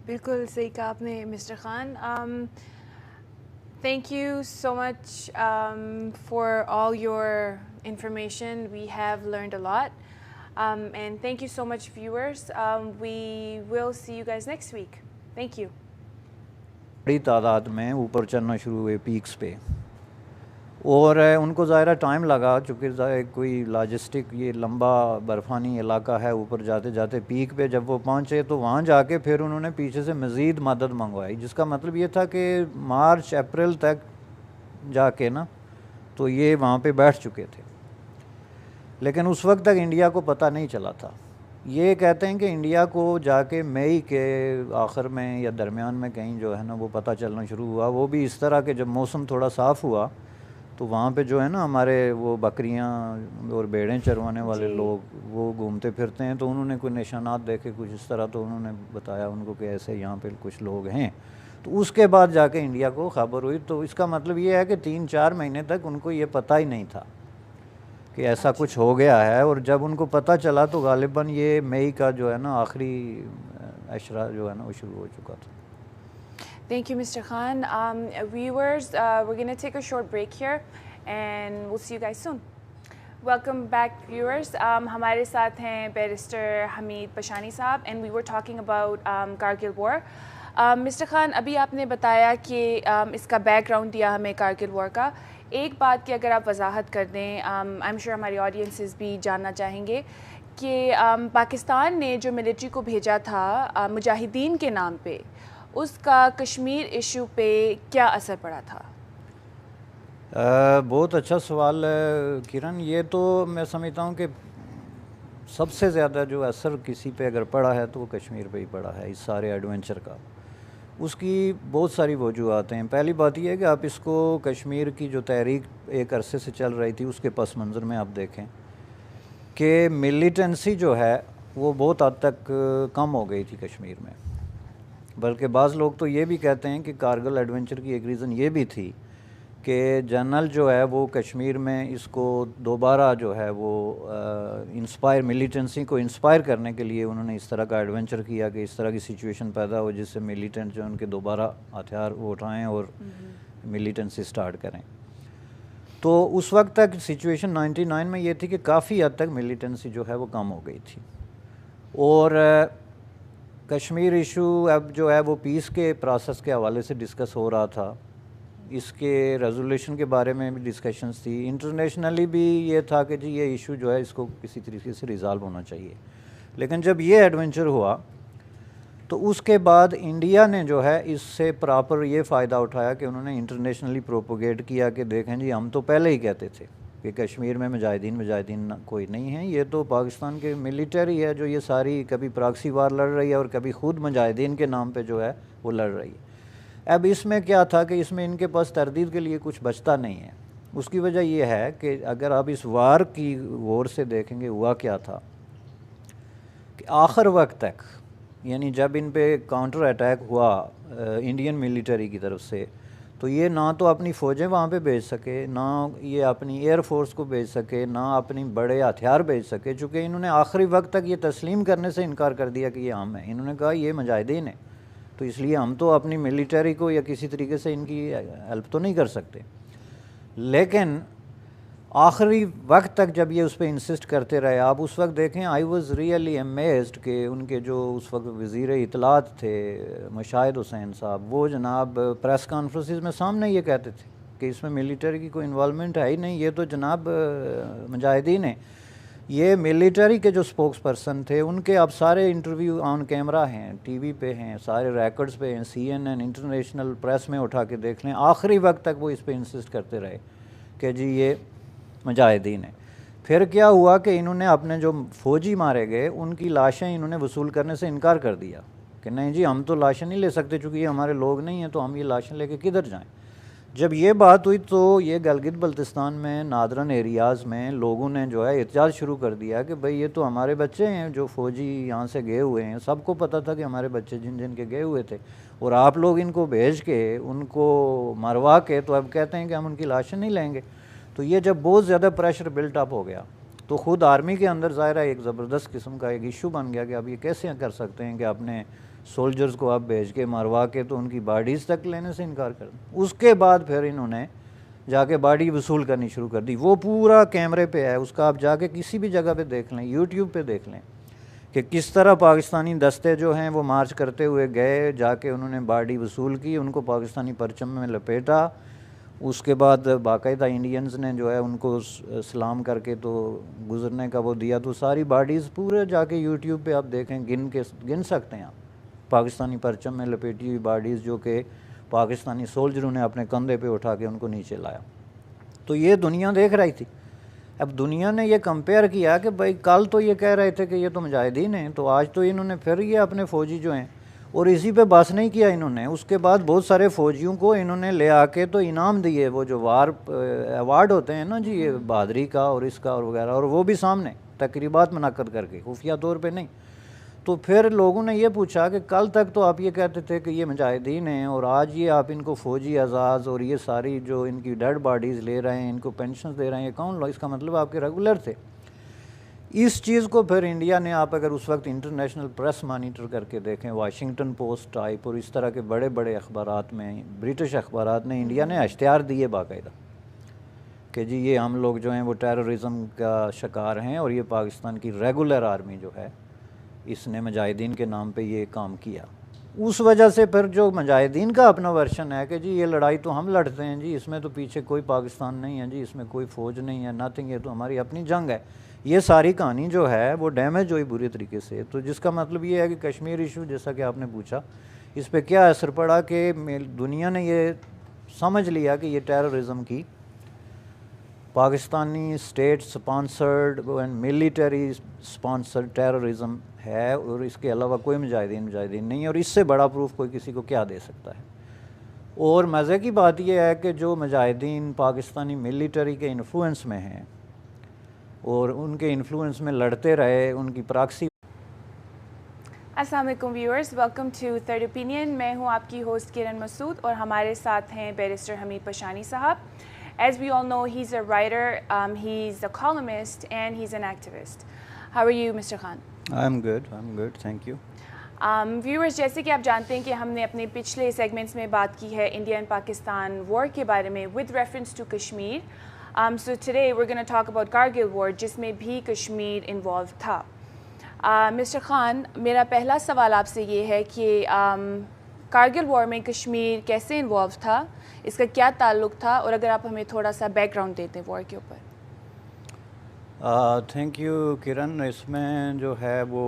बिल्कुल सही कहा आपने mister Khan. Thank you so much for all your information. We have learned a lot. And thank you so much, viewers. We will see you guys next week. Thank you. बड़ी तादाद में ऊपर चढ़ना शुरू हुए पीक्स पे, और उनको ज़ाहिर टाइम लगा, चूँकि कोई लॉजिस्टिक ये लंबा बर्फ़ानी इलाका है। ऊपर जाते जाते पीक पे जब वो पहुँचे तो वहाँ जाके फिर उन्होंने पीछे से मज़ीद मदद मंगवाई, जिसका मतलब ये था कि मार्च अप्रैल तक जाके ना तो ये वहाँ पे बैठ चुके थे। लेकिन उस वक्त तक इंडिया को पता नहीं चला था। ये कहते हैं कि इंडिया को जाके मई के आखिर में या दरमियान में कहीं जो है ना वो पता चलना शुरू हुआ। वो भी इस तरह के जब मौसम थोड़ा साफ़ हुआ तो वहाँ पे जो है ना हमारे वो बकरियाँ और भेड़ें चरवाने वाले लोग वो घूमते फिरते हैं, तो उन्होंने कोई निशानात देखे कुछ इस तरह, तो उन्होंने बताया उनको कि ऐसे यहाँ पे कुछ लोग हैं। तो उसके बाद जाके इंडिया को ख़बर हुई। तो इसका मतलब ये है कि 3-4 महीने तक उनको ये पता ही नहीं था कि ऐसा कुछ हो गया है। और जब उनको पता चला तो गालिबन ये मई का जो है ना आखिरी अशरा जो है ना वो शुरू हो चुका था। Thank you, Mr. Khan. Viewers, we're going to take a short break here and we'll see you guys soon. Welcome back, viewers. हमारे साथ हैं बैरिस्टर हमीद पशानी साहब and we were talking about Kargil war. Mr. Khan, अभी आपने बताया कि इसका background दिया हमें कारगिल वॉर का। एक बात की अगर आप वजाहत कर दें, आई एम श्योर हमारी ऑडियंसेस भी जानना चाहेंगे कि पाकिस्तान ने जो मिलिट्री को भेजा था मुजाहिदीन के नाम पे, उसका कश्मीर इशू पे क्या असर पड़ा था? बहुत अच्छा सवाल है किरण। ये तो मैं समझता हूँ कि सबसे ज़्यादा जो असर किसी पे अगर पड़ा है तो वो कश्मीर पे ही पड़ा है, इस सारे एडवेंचर का। उसकी बहुत सारी वजूहत हैं। पहली बात यह है कि आप इसको कश्मीर की जो तहरीक एक अरसे से चल रही थी उसके पस मंज़र में आप देखें कि मिलिटेंसी जो है वो बहुत हद तक कम हो गई थी कश्मीर में। बल्कि बाज़ लोग तो ये भी कहते हैं कि कारगिल एडवेंचर की एक रीज़न ये भी थी कि जनरल जो है वो कश्मीर में इसको दोबारा जो है वो इंस्पायर मिलिटेंसी को इंस्पायर करने के लिए उन्होंने इस तरह का एडवेंचर किया कि इस तरह की सिचुएशन पैदा हो जिससे मिलिटेंट जो उनके दोबारा हथियार वो उठाएँ और मिलिटेंसी स्टार्ट करें। तो उस वक्त तक सिचुएशन 99 में ये थी कि काफ़ी हद तक मिलिटेंसी जो है वो कम हो गई थी। और कश्मीर इशू अब जो है वो पीस के प्रोसेस के हवाले से डिस्कस हो रहा था। इसके रेजोल्यूशन के बारे में भी डिस्कशंस थी। इंटरनेशनली भी ये था कि जी ये इशू जो है इसको किसी तरीके से रिज़ॉल्व होना चाहिए। लेकिन जब ये एडवेंचर हुआ तो उसके बाद इंडिया ने जो है इससे प्रॉपर ये फ़ायदा उठाया कि उन्होंने इंटरनेशनली प्रोपोगेट किया कि देखें जी हम तो पहले ही कहते थे कि कश्मीर में मुजाहिदीन कोई नहीं है, ये तो पाकिस्तान के मिलिट्री है जो ये सारी कभी प्रॉक्सी वार लड़ रही है और कभी खुद मुजाहिदीन के नाम पे जो है वो लड़ रही है। अब इसमें क्या था कि इसमें इनके पास तरदीद के लिए कुछ बचता नहीं है। उसकी वजह यह है कि अगर आप इस वार की गौर से देखेंगे हुआ क्या था कि आखिर वक्त तक, यानी जब इन पे काउंटर अटैक हुआ इंडियन मिलिट्री की तरफ से, तो ये ना तो अपनी फ़ौजें वहाँ पे भेज सके, ना ये अपनी एयर फोर्स को भेज सके, ना अपनी बड़े हथियार भेज सके, चूँकि इन्होंने आखिरी वक्त तक ये तस्लीम करने से इनकार कर दिया कि ये हम हैं। इन्होंने कहा ये मुजाहिदीन है, तो इसलिए हम तो अपनी मिलिट्री को या किसी तरीके से इनकी हेल्प तो नहीं कर सकते। लेकिन आखिरी वक्त तक जब ये उस पर इंसिस्ट करते रहे, आप उस वक्त देखें, आई वॉज़ रियली अमेज्ड कि उनके जो उस वक्त वज़ीर इत्तलात थे मुशाहिद हुसैन साहब, वो जनाब प्रेस कॉन्फ्रेंसिस में सामने ये कहते थे कि इसमें मिलिट्री की कोई इन्वॉल्वमेंट है ही नहीं, ये तो जनाब मुजाहिदीन है। ये मिलिट्री के जो स्पोक्स पर्सन थे उनके अब सारे इंटरव्यू ऑन कैमरा हैं, टीवी पे हैं, सारे रिकॉर्ड्स पे हैं, CNN इंटरनेशनल प्रेस में उठा के देख लें। आखिरी वक्त तक वो इस पे इंसिस्ट करते रहे कि जी ये मुजाहिदीन है। फिर क्या हुआ कि इन्होंने अपने जो फ़ौजी मारे गए उनकी लाशें इन्होंने वसूल करने से इनकार कर दिया कि नहीं जी हम तो लाशें नहीं ले सकते, चूँकि ये हमारे लोग नहीं हैं, तो हम ये लाशें लेके किधर जाएं। जब ये बात हुई तो ये गलगित बल्तिस्तान में नादरन एरियाज़ में लोगों ने जो है एहतजाज शुरू कर दिया कि भाई ये तो हमारे बच्चे हैं जो फ़ौजी यहाँ से गए हुए हैं, सबको पता था कि हमारे बच्चे जिन जिन के गए हुए थे, और आप लोग इनको भेज के उनको मरवा के तो अब कहते हैं कि हम उनकी लाशें नहीं लेंगे। तो ये जब बहुत ज़्यादा प्रेशर बिल्ट अप हो गया तो ख़ुद आर्मी के अंदर ज़ाहिर है एक ज़बरदस्त किस्म का एक इशू बन गया कि अब ये कैसे कर सकते हैं कि अपने सोल्जर्स को आप भेज के मरवा के तो उनकी बॉडीज़ तक लेने से इनकार कर दें। उसके बाद फिर इन्होंने जाके बॉडी वसूल करनी शुरू कर दी। वो पूरा कैमरे पे है, उसका आप जाके किसी भी जगह पे देख लें, यूट्यूब पे देख लें कि किस तरह पाकिस्तानी दस्ते जो हैं वो मार्च करते हुए गए, जाके उन्होंने बॉडी वसूल की, उनको पाकिस्तानी परचम में लपेटा, उसके बाद बाकायदा इंडियंस ने जो है उनको सलाम करके तो गुज़रने का वो दिया। तो सारी बॉडीज़ पूरे जाके यूट्यूब पे आप देखें, गिन सकते हैं आप पाकिस्तानी परचम में लपेटी हुई बॉडीज़ जो कि पाकिस्तानी सोल्जरों ने अपने कंधे पे उठा के उनको नीचे लाया। तो ये दुनिया देख रही थी। अब दुनिया ने ये कंपेयर किया कि भाई कल तो ये कह रहे थे कि ये तो मुजाहिदीन हैं, तो आज तो इन्होंने फिर ये अपने फ़ौजी जो हैं, और इसी पे बस नहीं किया इन्होंने, उसके बाद बहुत सारे फ़ौजियों को इन्होंने ले आके तो इनाम दिए, वो जो वार अवार्ड होते हैं ना जी, ये बहादरी का और इसका और वगैरह, और वो भी सामने तकरीबात मुनक्कद करके, खुफिया तौर पे नहीं। तो फिर लोगों ने ये पूछा कि कल तक तो आप ये कहते थे कि ये मुजाहिदीन हैं, और आज ये आप इनको फ़ौजी एजाज़ और ये सारी जो इनकी डेड बॉडीज़ ले रहे हैं, इनको पेंशन दे रहे हैं, ये कौन लोग? इसका मतलब आपके रेगुलर थे। इस चीज़ को फिर इंडिया ने, आप अगर उस वक्त इंटरनेशनल प्रेस मॉनिटर करके देखें, वाशिंगटन पोस्ट टाइप और इस तरह के बड़े बड़े अखबारात में, ब्रिटिश अखबारात ने, इंडिया ने इश्तिहार दिए बाकायदा कि जी ये हम लोग जो हैं वो टेररिज्म का शिकार हैं, और ये पाकिस्तान की रेगुलर आर्मी जो है इसने मुजाहिदीन के नाम पे ये काम किया। उस वजह से फिर जो मुजाहिदीन का अपना वर्शन है कि जी ये लड़ाई तो हम लड़ते हैं जी, इसमें तो पीछे कोई पाकिस्तान नहीं है जी, इसमें कोई फ़ौज नहीं है, नथिंग, ये तो हमारी अपनी जंग है, ये सारी कहानी जो है वो डैमेज हुई बुरी तरीके से। तो जिसका मतलब ये है कि कश्मीर इशू, जैसा कि आपने पूछा, इस पर क्या असर पड़ा कि दुनिया ने ये समझ लिया कि ये टेररिज्म की Pakistani state sponsored and military sponsored terrorism है, और इसके अलावा कोई मुजाहिदीन नहीं है, और इससे बड़ा प्रूफ कोई किसी को क्या दे सकता है। और मज़े की बात यह है कि जो मुजाहिदीन पाकिस्तानी मिलिटरी के इन्फ्लुएंस में हैं और उनके इन्फ्लुएंस में लड़ते रहे, उनकी प्रॉक्सी। अस्सलाम वालेकुम viewers, welcome to third opinion. मैं हूं आपकी होस्ट किरण मसूद और हमारे साथ हैं बैरिस्टर हमीद पशानी साहब। As we all know, he's a writer, he's a columnist, and he's an activist. How are you, Mr. Khan? I'm good, thank you. Viewers, जैसे कि आप जानते हैं कि हमने अपने पिछले सेगमेंट्स में बात की है इंडिया एंड पाकिस्तान वॉर के बारे में with reference to Kashmir. So today we're going to talk about Kargil war, जिसमें भी कश्मीर इन्वॉल्व था. मिस्टर खान, मेरा पहला सवाल आपसे ये है कि कारगिल वॉर में कश्मीर कैसे इन्वॉल्व था, इसका क्या ताल्लुक था, और अगर आप हमें थोड़ा सा बैकग्राउंड देते हैं वॉर के ऊपर। थैंक यू किरण। इसमें जो है वो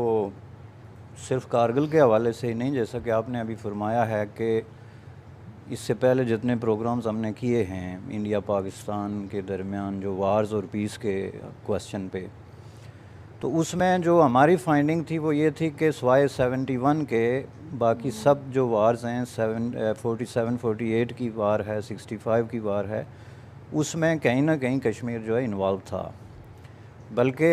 सिर्फ कारगिल के हवाले से ही नहीं, जैसा कि आपने अभी फरमाया है कि इससे पहले जितने प्रोग्राम्स हमने किए हैं इंडिया पाकिस्तान के दरमियान जो वार्स और पीस के क्वेश्चन पे, तो उसमें जो हमारी फाइंडिंग थी वो ये थी कि सिवाय 71 के बाकी सब जो वार्स हैं, 47, 48 की वार है, 65 की वार है, उसमें कहीं ना कहीं कश्मीर जो है इन्वॉल्व था। बल्कि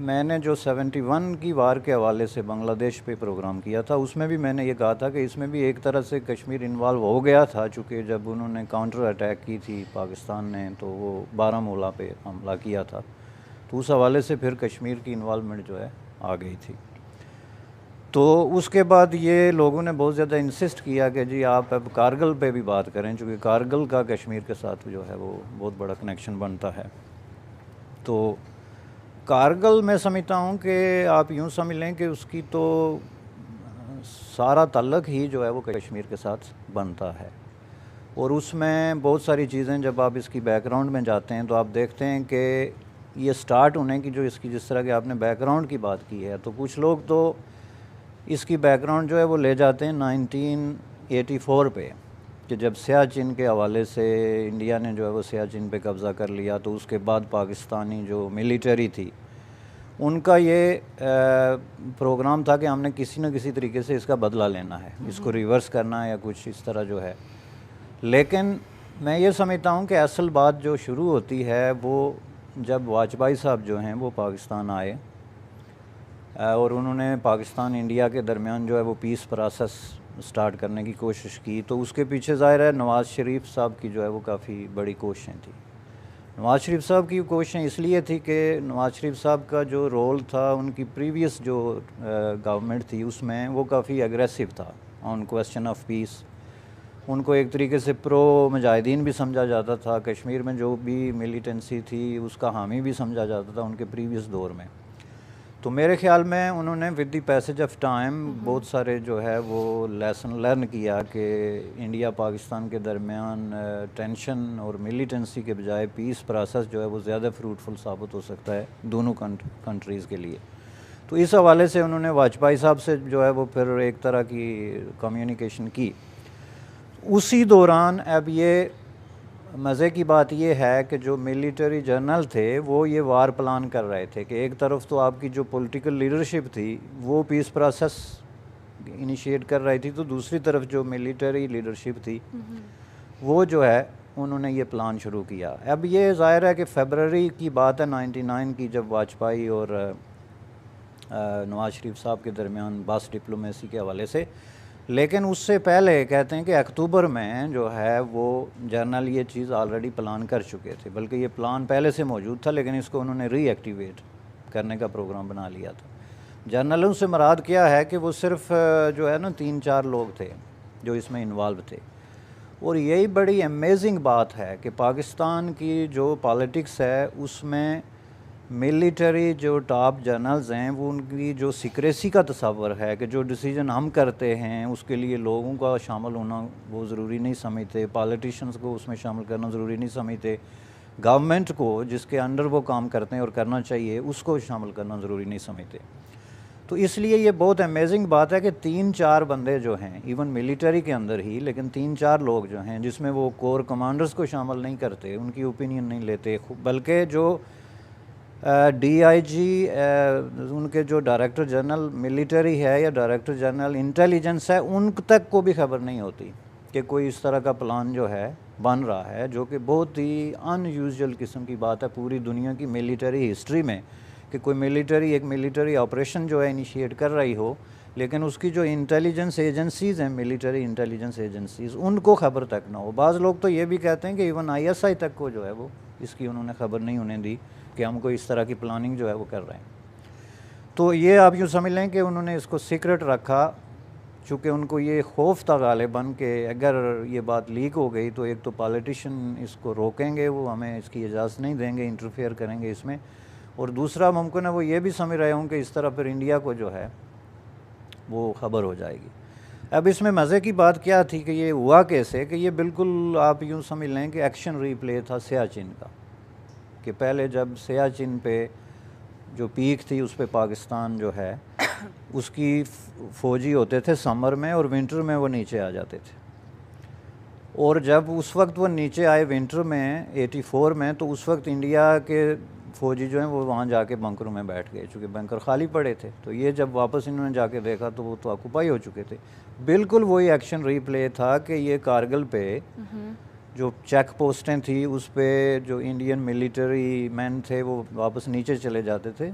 मैंने जो 71 की वार के हवाले से बांग्लादेश पे प्रोग्राम किया था, उसमें भी मैंने ये कहा था कि इसमें भी एक तरह से कश्मीर इन्वॉल्व हो गया था, चूँकि जब उन्होंने काउंटर अटैक की थी पाकिस्तान ने, तो वो बारामूला पे हमला किया था, तो उस हवाले से फिर कश्मीर की इन्वॉल्वमेंट जो है आ गई थी। तो उसके बाद ये लोगों ने बहुत ज़्यादा इंसिस्ट किया कि जी आप अब कारगिल पे भी बात करें, क्योंकि कारगिल का कश्मीर के साथ जो है वो बहुत बड़ा कनेक्शन बनता है। तो कारगिल मैं समझता हूँ कि आप यूँ समझ लें कि उसकी तो सारा ताल्लुक़ ही जो है वो कश्मीर के साथ बनता है, और उसमें बहुत सारी चीज़ें जब आप इसकी बैकग्राउंड में जाते हैं तो आप देखते हैं कि ये स्टार्ट होने की जो इसकी जिस तरह के आपने बैकग्राउंड की बात की है, तो कुछ लोग तो इसकी बैकग्राउंड जो है वो ले जाते हैं 1984 पे, कि जब सियाचिन के हवाले से इंडिया ने जो है वो सियाचिन पे कब्ज़ा कर लिया, तो उसके बाद पाकिस्तानी जो मिलिट्री थी उनका ये प्रोग्राम था कि हमने किसी न किसी तरीके से इसका बदला लेना है, इसको रिवर्स करना है या कुछ इस तरह जो है। लेकिन मैं ये समझता हूँ कि असल बात जो शुरू होती है वो जब वाजपेयी साहब जो हैं वो पाकिस्तान आए और उन्होंने पाकिस्तान इंडिया के दरमियान जो है वो पीस प्रोसेस स्टार्ट करने की कोशिश की, तो उसके पीछे ज़ाहिर है नवाज़ शरीफ साहब की जो है वो काफ़ी बड़ी कोशिशें थी। नवाज़ शरीफ साहब की कोशिशें इसलिए थी कि नवाज़ शरीफ साहब का जो रोल था उनकी प्रीवियस जो गवर्नमेंट थी उसमें वो काफ़ी एग्रेसिव था ऑन क्वेश्चन ऑफ पीस। उनको एक तरीके से प्रो मुजाहिदीन भी समझा जाता था, कश्मीर में जो भी मिलिटेंसी थी उसका हामी भी समझा जाता था उनके प्रीवियस दौर में। तो मेरे ख़्याल में उन्होंने with the passage of time बहुत सारे जो है वो लेसन लर्न किया कि इंडिया पाकिस्तान के दरमियान टेंशन और मिलिटेंसी के बजाय पीस प्रोसेस जो है वो ज़्यादा फ्रूटफुल साबित हो सकता है दोनों कंट्रीज़ के लिए। तो इस हवाले से उन्होंने वाजपेयी साहब से जो है वो फिर एक तरह की कम्युनिकेशन की। उसी दौरान अब ये मज़े की बात ये है कि जो मिलिट्री जनरल थे वो ये वार प्लान कर रहे थे कि एक तरफ तो आपकी जो पॉलिटिकल लीडरशिप थी वो पीस प्रोसेस इनिशिएट कर रही थी, तो दूसरी तरफ जो मिलिट्री लीडरशिप थी वो जो है उन्होंने ये प्लान शुरू किया। अब ये ज़ाहिर है कि फरवरी की बात है 99 की, जब वाजपेयी और नवाज़ शरीफ साहब के दरमियान बस डिप्लोमेसी के हवाले से, लेकिन उससे पहले कहते हैं कि अक्टूबर में जो है वो जनरल ये चीज़ ऑलरेडी प्लान कर चुके थे, बल्कि ये प्लान पहले से मौजूद था लेकिन इसको उन्होंने रीएक्टिवेट करने का प्रोग्राम बना लिया था। जनरलों से मुराद क्या है कि वो सिर्फ जो है ना 3-4 लोग थे जो इसमें इन्वॉल्व थे। और यही बड़ी अमेजिंग बात है कि पाकिस्तान की जो पॉलिटिक्स है उसमें मिलिट्री जो टॉप जनरल्स हैं वो उनकी जो सीक्रेसी का तस्वर है कि जो डिसीजन हम करते हैं उसके लिए लोगों का शामिल होना वो ज़रूरी नहीं समझते, पॉलिटिशियंस को उसमें शामिल करना ज़रूरी नहीं समझते, गवर्नमेंट को जिसके अंडर वो काम करते हैं और करना चाहिए उसको शामिल करना ज़रूरी नहीं समझते। तो इसलिए ये बहुत अमेजिंग बात है कि 3-4 बंदे जो हैं इवन मिलिट्री के अंदर ही, लेकिन 3-4 लोग जो हैं जिसमें वो कोर कमांडर्स को शामिल नहीं करते, उनकी ओपिनियन नहीं लेते, बल्कि जो DIG उनके जो डायरेक्टर जनरल मिलिट्री है या डायरेक्टर जनरल इंटेलिजेंस है उन तक को भी खबर नहीं होती कि कोई इस तरह का प्लान जो है बन रहा है, जो कि बहुत ही अनयूजुअल किस्म की बात है पूरी दुनिया की मिलिट्री हिस्ट्री में कि कोई एक मिलिट्री ऑपरेशन जो है इनिशिएट कर रही हो, लेकिन उसकी जो इंटेलिजेंस एजेंसीज़ हैं, मिलिट्री इंटेलिजेंस एजेंसीज़, उनको खबर तक ना हो। बाज़ लोग तो ये भी कहते हैं कि इवन ISI तक को जो है वो इसकी उन्होंने खबर नहीं होने दी कि हमको इस तरह की प्लानिंग जो है वो कर रहे हैं। तो ये आप यूँ समझ लें कि उन्होंने इसको सीक्रेट रखा, चूँकि उनको ये खौफ था गालिबन कि अगर ये बात लीक हो गई तो एक तो पॉलिटिशियन इसको रोकेंगे, वो हमें इसकी इजाज़त नहीं देंगे, इंटरफेयर करेंगे इसमें, और दूसरा मुमकिन है वो ये भी समझ रहे हों कि इस तरह फिर इंडिया को जो है वो ख़बर हो जाएगी। अब इसमें मज़े की बात क्या थी कि ये हुआ कैसे, कि ये बिल्कुल आप यूँ समझ लें कि एक्शन रीप्ले था सियाचिन का, कि पहले जब सियाचिन पे जो पीक थी उस पे पाकिस्तान जो है उसकी फ़ौजी होते थे समर में और विंटर में वो नीचे आ जाते थे, और जब उस वक्त वो नीचे आए विंटर में 84 में, तो उस वक्त इंडिया के फ़ौजी जो हैं वो वहाँ जाके बंकरों में बैठ गए, चूँकि बंकर खाली पड़े थे। तो ये जब वापस इन्होंने जाके देखा तो वो तो ऑक्यूपाई हो चुके थे। बिल्कुल वही एक्शन रीप्ले था कि ये कारगिल पे जो चेक पोस्टें थी उस पे जो इंडियन मिलिट्री मैन थे वो वापस नीचे चले जाते थे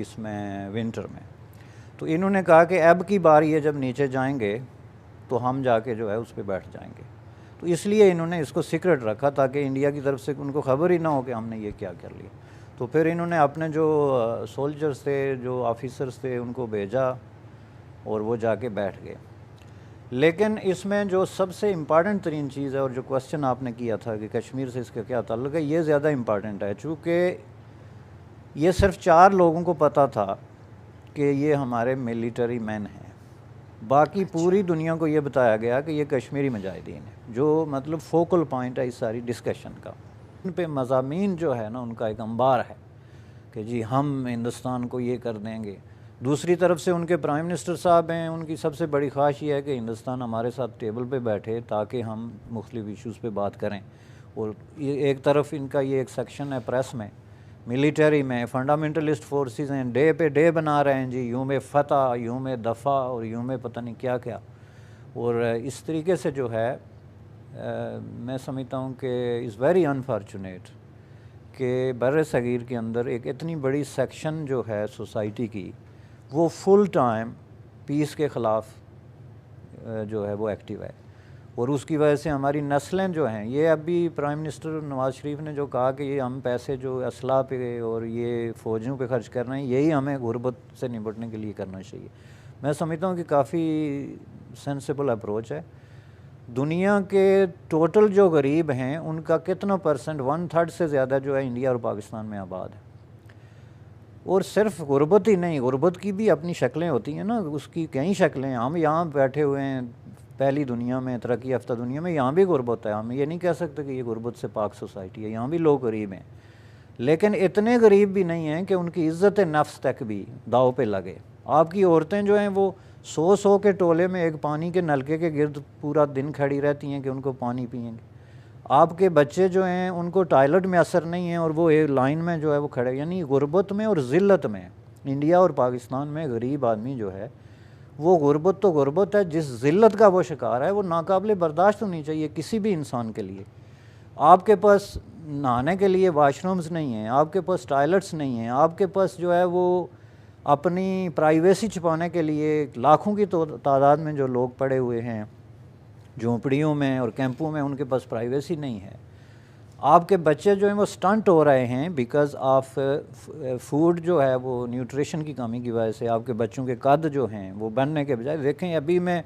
इसमें विंटर में। तो इन्होंने कहा कि अब की बार ये जब नीचे जाएंगे तो हम जाके जो है उस पर बैठ जाएंगे। तो इसलिए इन्होंने इसको सीक्रेट रखा ताकि इंडिया की तरफ से उनको खबर ही ना हो कि हमने ये क्या कर लिया। तो फिर इन्होंने अपने जो सोल्जर्स थे, जो ऑफिसर्स थे, उनको भेजा और वो जाके बैठ गए। लेकिन इसमें जो सबसे इम्पॉर्टेंट तरीन चीज़ है और जो क्वेश्चन आपने किया था कि कश्मीर से इसका क्या ताल्लुक है, ये ज़्यादा इम्पॉर्टेंट है, चूँकि ये सिर्फ 4 लोगों को पता था कि ये हमारे मिलिट्री मैन हैं। बाकी पूरी दुनिया को ये बताया गया कि ये कश्मीरी मुजाहिदीन है, जो मतलब फोकल पॉइंट है इस सारी डिस्कशन का। उन पे मज़ामीन जो है ना, उनका एक अंबार है कि जी हम हिंदुस्तान को ये कर देंगे। दूसरी तरफ से उनके प्राइम मिनिस्टर साहब हैं, उनकी सबसे बड़ी ख्वाहिश ये है कि हिंदुस्तान हमारे साथ टेबल पे बैठे ताकि हम मुख्तलिफ इशूज़ पे बात करें। और ये एक तरफ इनका ये एक सेक्शन है प्रेस में, मिलिटरी में फंडामेंटलिस्ट फोर्सेस हैं, डे पे डे बना रहे हैं जी, यूम फ़तह, यूम दफ़ा और यूम पता नहीं क्या क्या। और इस तरीके से जो है मैं समझता हूँ कि इज़ वेरी अनफॉर्चुनेट कि बर सग़ीर के अंदर एक इतनी बड़ी सेक्शन जो है सोसाइटी की, वो फुल टाइम पीस के ख़िलाफ़ जो है वो एक्टिव है। और उसकी वजह से हमारी नस्लें जो हैं, ये अभी प्राइम मिनिस्टर नवाज़ शरीफ ने जो कहा कि ये हम पैसे जो असला पे और ये फ़ौजियों पे खर्च कर रहे हैं, यही हमें गुर्बत से निपटने के लिए करना चाहिए। मैं समझता हूँ कि काफ़ी सेंसिबल अप्रोच है। दुनिया के टोटल जो गरीब हैं उनका कितना परसेंट, 1/3 से ज़्यादा जो है इंडिया और पाकिस्तान में आबाद है। और सिर्फ गुर्बत ही नहीं, गुर्बत की भी अपनी शक्लें होती हैं ना, उसकी कई शक्लें। हम यहाँ बैठे हुए हैं पहली दुनिया में, तरक्की याफ्ता दुनिया में, यहाँ भी गुर्बत है। हम ये नहीं कह सकते कि ये गुर्बत से पाक सोसाइटी है, यहाँ भी लोग गरीब हैं, लेकिन इतने गरीब भी नहीं हैं कि उनकी इज़्ज़त नफ्स तक भी दाव पे लगे। आपकी औरतें जो हैं वो 100 के टोले में एक पानी के नलके के गिर्द पूरा दिन खड़ी रहती हैं कि उनको पानी पिएंगे। आपके बच्चे जो हैं उनको टॉयलेट में असर नहीं है और वो एक लाइन में जो है वो खड़े। यानी गुर्बत में और ज़िल्लत में इंडिया और पाकिस्तान में गरीब आदमी जो है वो गुर्बत तो गुर्बत है, जिस ज़िल्लत का वो शिकार है वो नाकाबिले बर्दाश्त होनी चाहिए किसी भी इंसान के लिए। आपके पास नहाने के लिए वाशरूम्स नहीं हैं, आपके पास टॉयलेट्स नहीं हैं, आपके पास जो है वो अपनी प्राइवेसी छुपाने के लिए लाखों की तादाद में जो लोग पड़े हुए हैं झोंपड़ियों में और कैंपों में, उनके पास प्राइवेसी नहीं है। आपके बच्चे जो हैं वो स्टंट हो रहे हैं बिकॉज़ ऑफ फूड जो है वो न्यूट्रिशन की कमी की वजह से। आपके बच्चों के कद जो हैं वो बनने के बजाय, देखें अभी मैं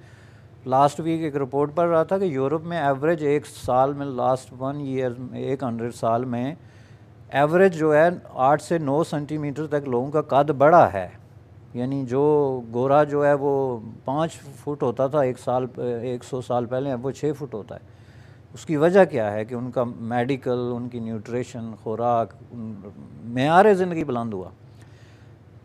लास्ट वीक एक रिपोर्ट पढ़ रहा था कि यूरोप में एवरेज एक साल में, लास्ट 1 ईयर 100 साल में एवरेज जो है 8 से 9 सेंटीमीटर तक लोगों का कद बढ़ा है। यानी जो गोरा जो है वो 5 फुट होता था 100 साल पहले, अब वो 6 फुट होता है। उसकी वजह क्या है कि उनका मेडिकल, उनकी न्यूट्रिशन, खुराक, मेयार ज़िंदगी बुलंद हुआ।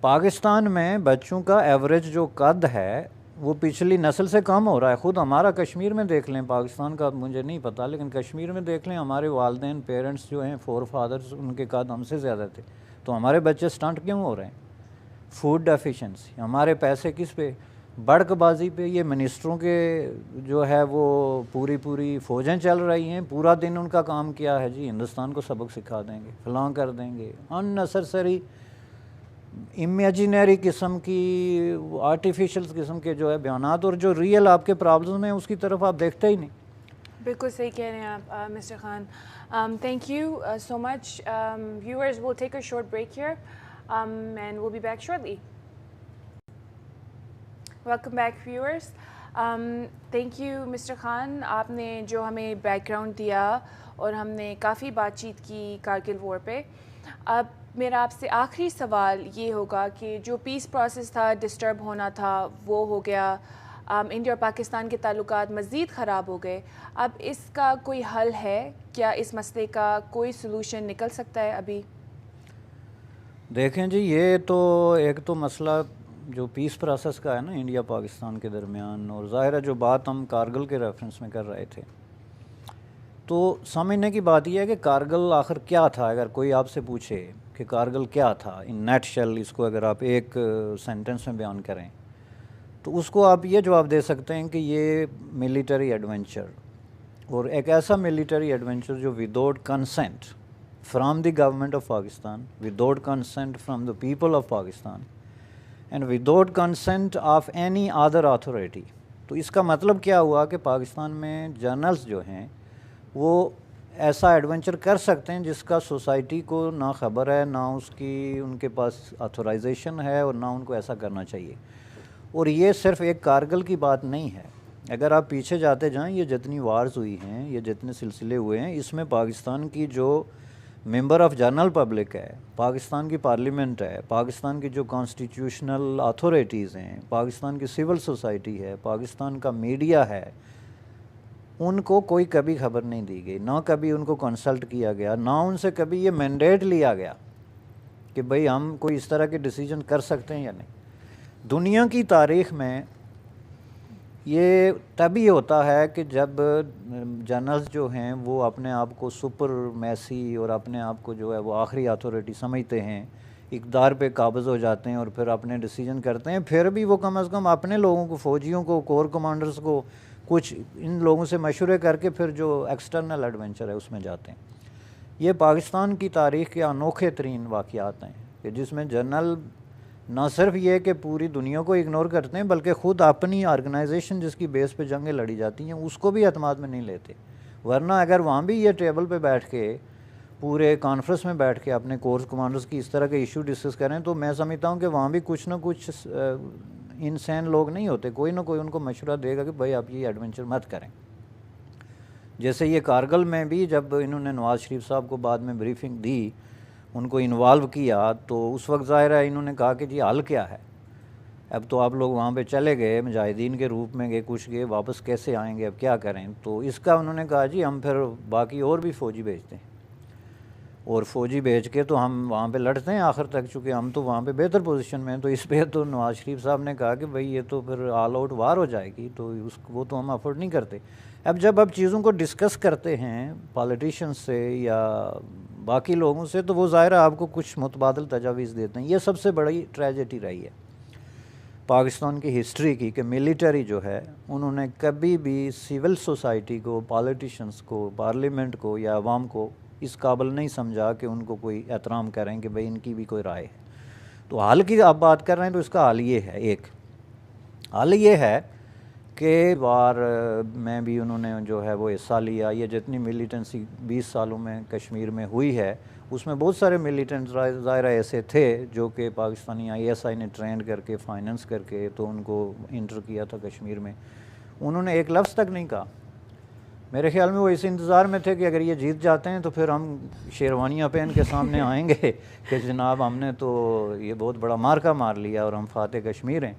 पाकिस्तान में बच्चों का एवरेज जो कद है वो पिछली नस्ल से कम हो रहा है। ख़ुद हमारा कश्मीर में देख लें, पाकिस्तान का मुझे नहीं पता, लेकिन कश्मीर में देख लें, हमारे वालदेन, पेरेंट्स जो हैं, फोर फादर्स, उनके कद हमसे ज़्यादा थे, तो हमारे बच्चे स्टंट क्यों हो रहे हैं? Food deficiency. हमारे पैसे किस पे? बड़कबाजी पे। ये मिनिस्टरों के जो है वो पूरी फ़ौजें चल रही हैं, पूरा दिन उनका काम क्या है जी, हिंदुस्तान को सबक सिखा देंगे, फलां कर देंगे। अननेसेसरी इमेजिनरी किस्म की, आर्टिफिशियल किस्म के जो है बयानात, और जो रियल आपके प्रॉब्लम हैं उसकी तरफ आप देखते ही नहीं। बिल्कुल सही कह रहे हैं आप mister Khan. Thank you so much. Viewers, will take a short break here and we'll be back shortly. Welcome back viewers. Thank you Mr. Khan, आपने जो हमें बैकग्राउंड दिया और हमने काफ़ी बातचीत की कारगिल वॉर पे। अब मेरा आपसे आखिरी सवाल ये होगा कि जो पीस प्रोसेस था, डिस्टर्ब होना था, वो हो गया। इंडिया और पाकिस्तान के ताल्लुकात मज़ीद ख़राब हो गए। अब इसका कोई हल है क्या? इस मसले का कोई सलूशन निकल सकता है अभी? देखें जी, ये तो एक तो मसला जो पीस प्रोसेस का है ना इंडिया पाकिस्तान के दरमियान, और ज़ाहिर है जो बात हम कारगिल के रेफरेंस में कर रहे थे, तो समझने की बात यह है कि कारगिल आखिर क्या था। अगर कोई आपसे पूछे कि कारगिल क्या था इन नटशेल, इसको अगर आप एक सेंटेंस में बयान करें, तो उसको आप ये जवाब दे सकते हैं कि ये मिलिट्री एडवेंचर, और एक ऐसा मिलिट्री एडवेंचर जो without consent from the government of Pakistan, without consent from the people of Pakistan, and without consent of any other authority। तो इसका मतलब क्या हुआ कि पाकिस्तान में जर्नल्स जो हैं वो ऐसा एडवेंचर कर सकते हैं जिसका सोसाइटी को ना खबर है, ना उसकी उनके पास ऑथराइजेशन है, और ना उनको ऐसा करना चाहिए। और ये सिर्फ एक कारगिल की बात नहीं है, अगर आप पीछे जाते जाएं, ये जितनी वार्स हुई हैं, ये जितने सिलसिले हुए हैं, इसमें पाकिस्तान की जो मेंबर ऑफ जनरल पब्लिक है, पाकिस्तान की पार्लियामेंट है, पाकिस्तान की जो कॉन्स्टिट्यूशनल अथॉरिटीज़ हैं, पाकिस्तान की सिविल सोसाइटी है, पाकिस्तान का मीडिया है, उनको कोई कभी खबर नहीं दी गई, ना कभी उनको कंसल्ट किया गया, ना उनसे कभी ये मैंडेट लिया गया कि भाई हम कोई इस तरह के डिसीजन कर सकते हैं या नहीं। दुनिया की तारीख़ में ये तभी होता है कि जब जनरल्स जो हैं वो अपने आप को सुपर मैसी और अपने आप को जो है वो आखिरी अथॉरिटी समझते हैं, इक़्तिदार पे काबिज़ हो जाते हैं और फिर अपने डिसीजन करते हैं। फिर भी वो कम अज़ कम अपने लोगों को, फ़ौजियों को, कोर कमांडर्स को, कुछ इन लोगों से मशवरे करके फिर जो एक्सटर्नल एडवेंचर है उसमें जाते हैं। ये पाकिस्तान की तारीख़ के अनोखे तरीन वाक़यात हैं कि जिसमें जनरल ना सिर्फ ये कि पूरी दुनिया को इग्नोर करते हैं, बल्कि ख़ुद अपनी ऑर्गेनाइजेशन जिसकी बेस पे जंगें लड़ी जाती हैं उसको भी एतमाद में नहीं लेते। वरना अगर वहाँ भी ये टेबल पे बैठ के, पूरे कॉन्फ्रेंस में बैठ के अपने कोर्स कमांडर्स की इस तरह के इशू डिस्कस करें, तो मैं समझता हूँ कि वहाँ भी कुछ ना कुछ इंसान लोग नहीं होते, कोई ना कोई उनको मशवरा देगा कि भाई आप ये एडवेंचर मत करें। जैसे ये कारगिल में भी जब इन्होंने नवाज़ शरीफ साहब को बाद में ब्रीफिंग दी, उनको इन्वॉल्व किया, तो उस वक्त ज़ाहिर है इन्होंने कहा कि जी हल क्या है, अब तो आप लोग वहाँ पे चले गए, मुजाहिदीन के रूप में गए, कुछ गए, वापस कैसे आएंगे, अब क्या करें। तो इसका उन्होंने कहा जी हम फिर बाकी और भी फ़ौजी भेजते हैं, और फ़ौजी भेज के तो हम वहाँ पे लड़ते हैं आखिर तक, चूँकि हम तो वहाँ पे बेहतर पोजीशन में हैं। तो इस पर तो नवाज़ शरीफ साहब ने कहा कि भाई ये तो फिर ऑल आउट वार हो जाएगी, तो वो तो हम अफोर्ड नहीं करते। अब जब आप चीज़ों को डिस्कस करते हैं पॉलिटिशियंस से या बाकी लोगों से, तो वो ज़ाहिर है आपको कुछ मुतबादल तजावीज़ देते हैं। ये सबसे बड़ी ट्रेजेडी रही है पाकिस्तान की हिस्ट्री की कि मिलिट्री जो है उन्होंने कभी भी सिविल सोसाइटी को, पॉलिटिशियंस को, पार्लियामेंट को या अवाम को इस काबिल नहीं समझा कि उनको कोई एहतराम करें कि भाई इनकी भी कोई राय है। तो हाल की आप बात कर रहे हैं, तो इसका हाल ये है, एक हाल ये है कि वार में भी उन्होंने जो है वो हिस्सा लिया। ये जितनी मिलिटेंसी 20 सालों में कश्मीर में हुई है, उसमें बहुत सारे मिलिटेंट्स ज़ाहिर ऐसे थे जो कि पाकिस्तानी ISI ने ट्रेंड करके, फाइनेंस करके, तो उनको इंटर किया था कश्मीर में। उन्होंने एक लफ्ज़ तक नहीं कहा। मेरे ख्याल में वो इस इंतज़ार में थे कि अगर ये जीत जाते हैं तो फिर हम शेरवानियाँ पहन के सामने आएंगे कि जनाब हमने तो ये बहुत बड़ा मार्का मार लिया और हम फ़ाते कश्मीर हैं।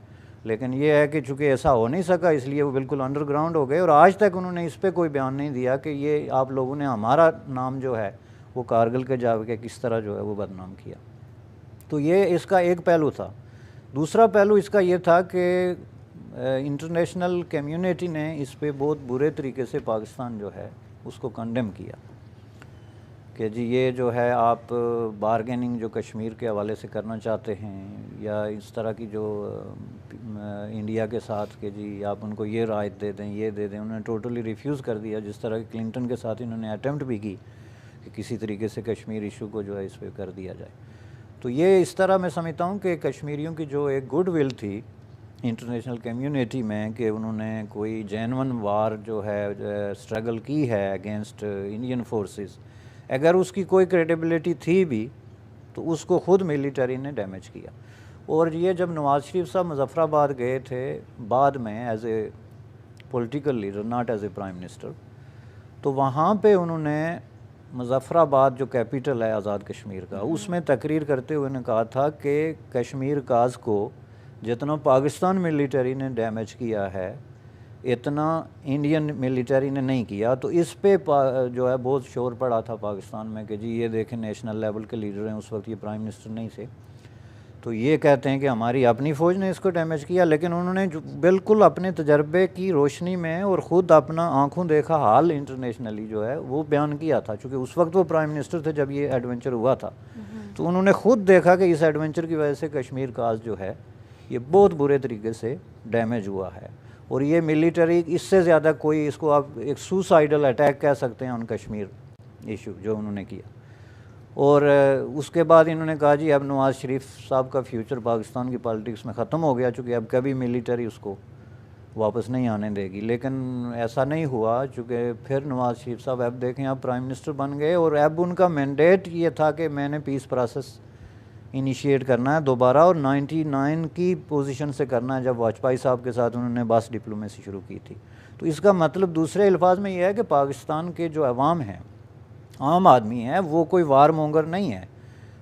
लेकिन ये है कि चूँकि ऐसा हो नहीं सका, इसलिए वो बिल्कुल अंडरग्राउंड हो गए, और आज तक उन्होंने इस पर कोई बयान नहीं दिया कि ये आप लोगों ने हमारा नाम जो है वो कारगिल के जाके किस तरह जो है वो बदनाम किया। तो ये इसका एक पहलू था। दूसरा पहलू इसका ये था कि इंटरनेशनल कम्युनिटी ने इस पे बहुत बुरे तरीके से पाकिस्तान जो है उसको कंडेम किया कि जी ये जो है आप बारगेनिंग जो कश्मीर के हवाले से करना चाहते हैं, या इस तरह की जो इंडिया के साथ कि जी आप उनको ये रायत दे दें, ये दे दें, उन्होंने टोटली रिफ्यूज़ कर दिया। जिस तरह की क्लिंटन के साथ इन्होंने अटैम्प्ट भी की कि किसी तरीके से कश्मीर इशू को जो है इस पर कर दिया जाए। तो ये इस तरह मैं समझता हूँ कि कश्मीरियों की जो एक गुड विल थी इंटरनेशनल कम्युनिटी में कि उन्होंने कोई जेन्युइन वार जो है स्ट्रगल की है अगेंस्ट इंडियन फोर्सेस, अगर उसकी कोई क्रेडिबिलिटी थी भी तो उसको ख़ुद मिलिट्री ने डैमेज किया। और ये जब नवाज़ शरीफ साहब मुज़फ़्फ़राबाद गए थे बाद में as a political leader, not as a prime minister, तो वहाँ पे उन्होंने मुज़फ़्फ़राबाद जो कैपिटल है आज़ाद कश्मीर का, उसमें तकरीर करते हुए ने कहा था कि कश्मीर काज को जितना पाकिस्तान मिलिट्री ने डैमेज किया है इतना इंडियन मिलिट्री ने नहीं किया। तो इस पे जो है बहुत शोर पड़ा था पाकिस्तान में कि जी ये देखें नेशनल लेवल के लीडर हैं, उस वक्त ये प्राइम मिनिस्टर नहीं थे, तो ये कहते हैं कि हमारी अपनी फ़ौज ने इसको डैमेज किया। लेकिन उन्होंने बिल्कुल अपने तजर्बे की रोशनी में और ख़ुद अपना आंखों देखा हाल इंटरनेशनली जो है वो बयान किया था, चूँकि उस वक्त वो प्राइम मिनिस्टर थे जब ये एडवेंचर हुआ था। तो उन्होंने ख़ुद देखा कि इस एडवेंचर की वजह से कश्मीर काज जो है ये बहुत बुरे तरीके से डैमेज हुआ है। और ये मिलिट्री इससे ज़्यादा कोई, इसको आप एक सुसाइडल अटैक कह सकते हैं ऑन कश्मीर इशू जो उन्होंने किया। और उसके बाद इन्होंने कहा जी अब नवाज़ शरीफ साहब का फ्यूचर पाकिस्तान की पॉलिटिक्स में ख़त्म हो गया, चूँकि अब कभी मिलिट्री उसको वापस नहीं आने देगी। लेकिन ऐसा नहीं हुआ, चूँकि फिर नवाज़ शरीफ साहब अब देखें अब प्राइम मिनिस्टर बन गए, और अब उनका मैंडेट ये था कि मैंने पीस प्रोसेस इनिशिएट करना है दोबारा, और 99 की पोजीशन से करना है जब वाजपेयी साहब के साथ उन्होंने बस डिप्लोमेसी शुरू की थी। तो इसका मतलब दूसरे अल्फाज में यह है कि पाकिस्तान के जो अवाम हैं, आम आदमी है, वो कोई वार मोंगर नहीं है,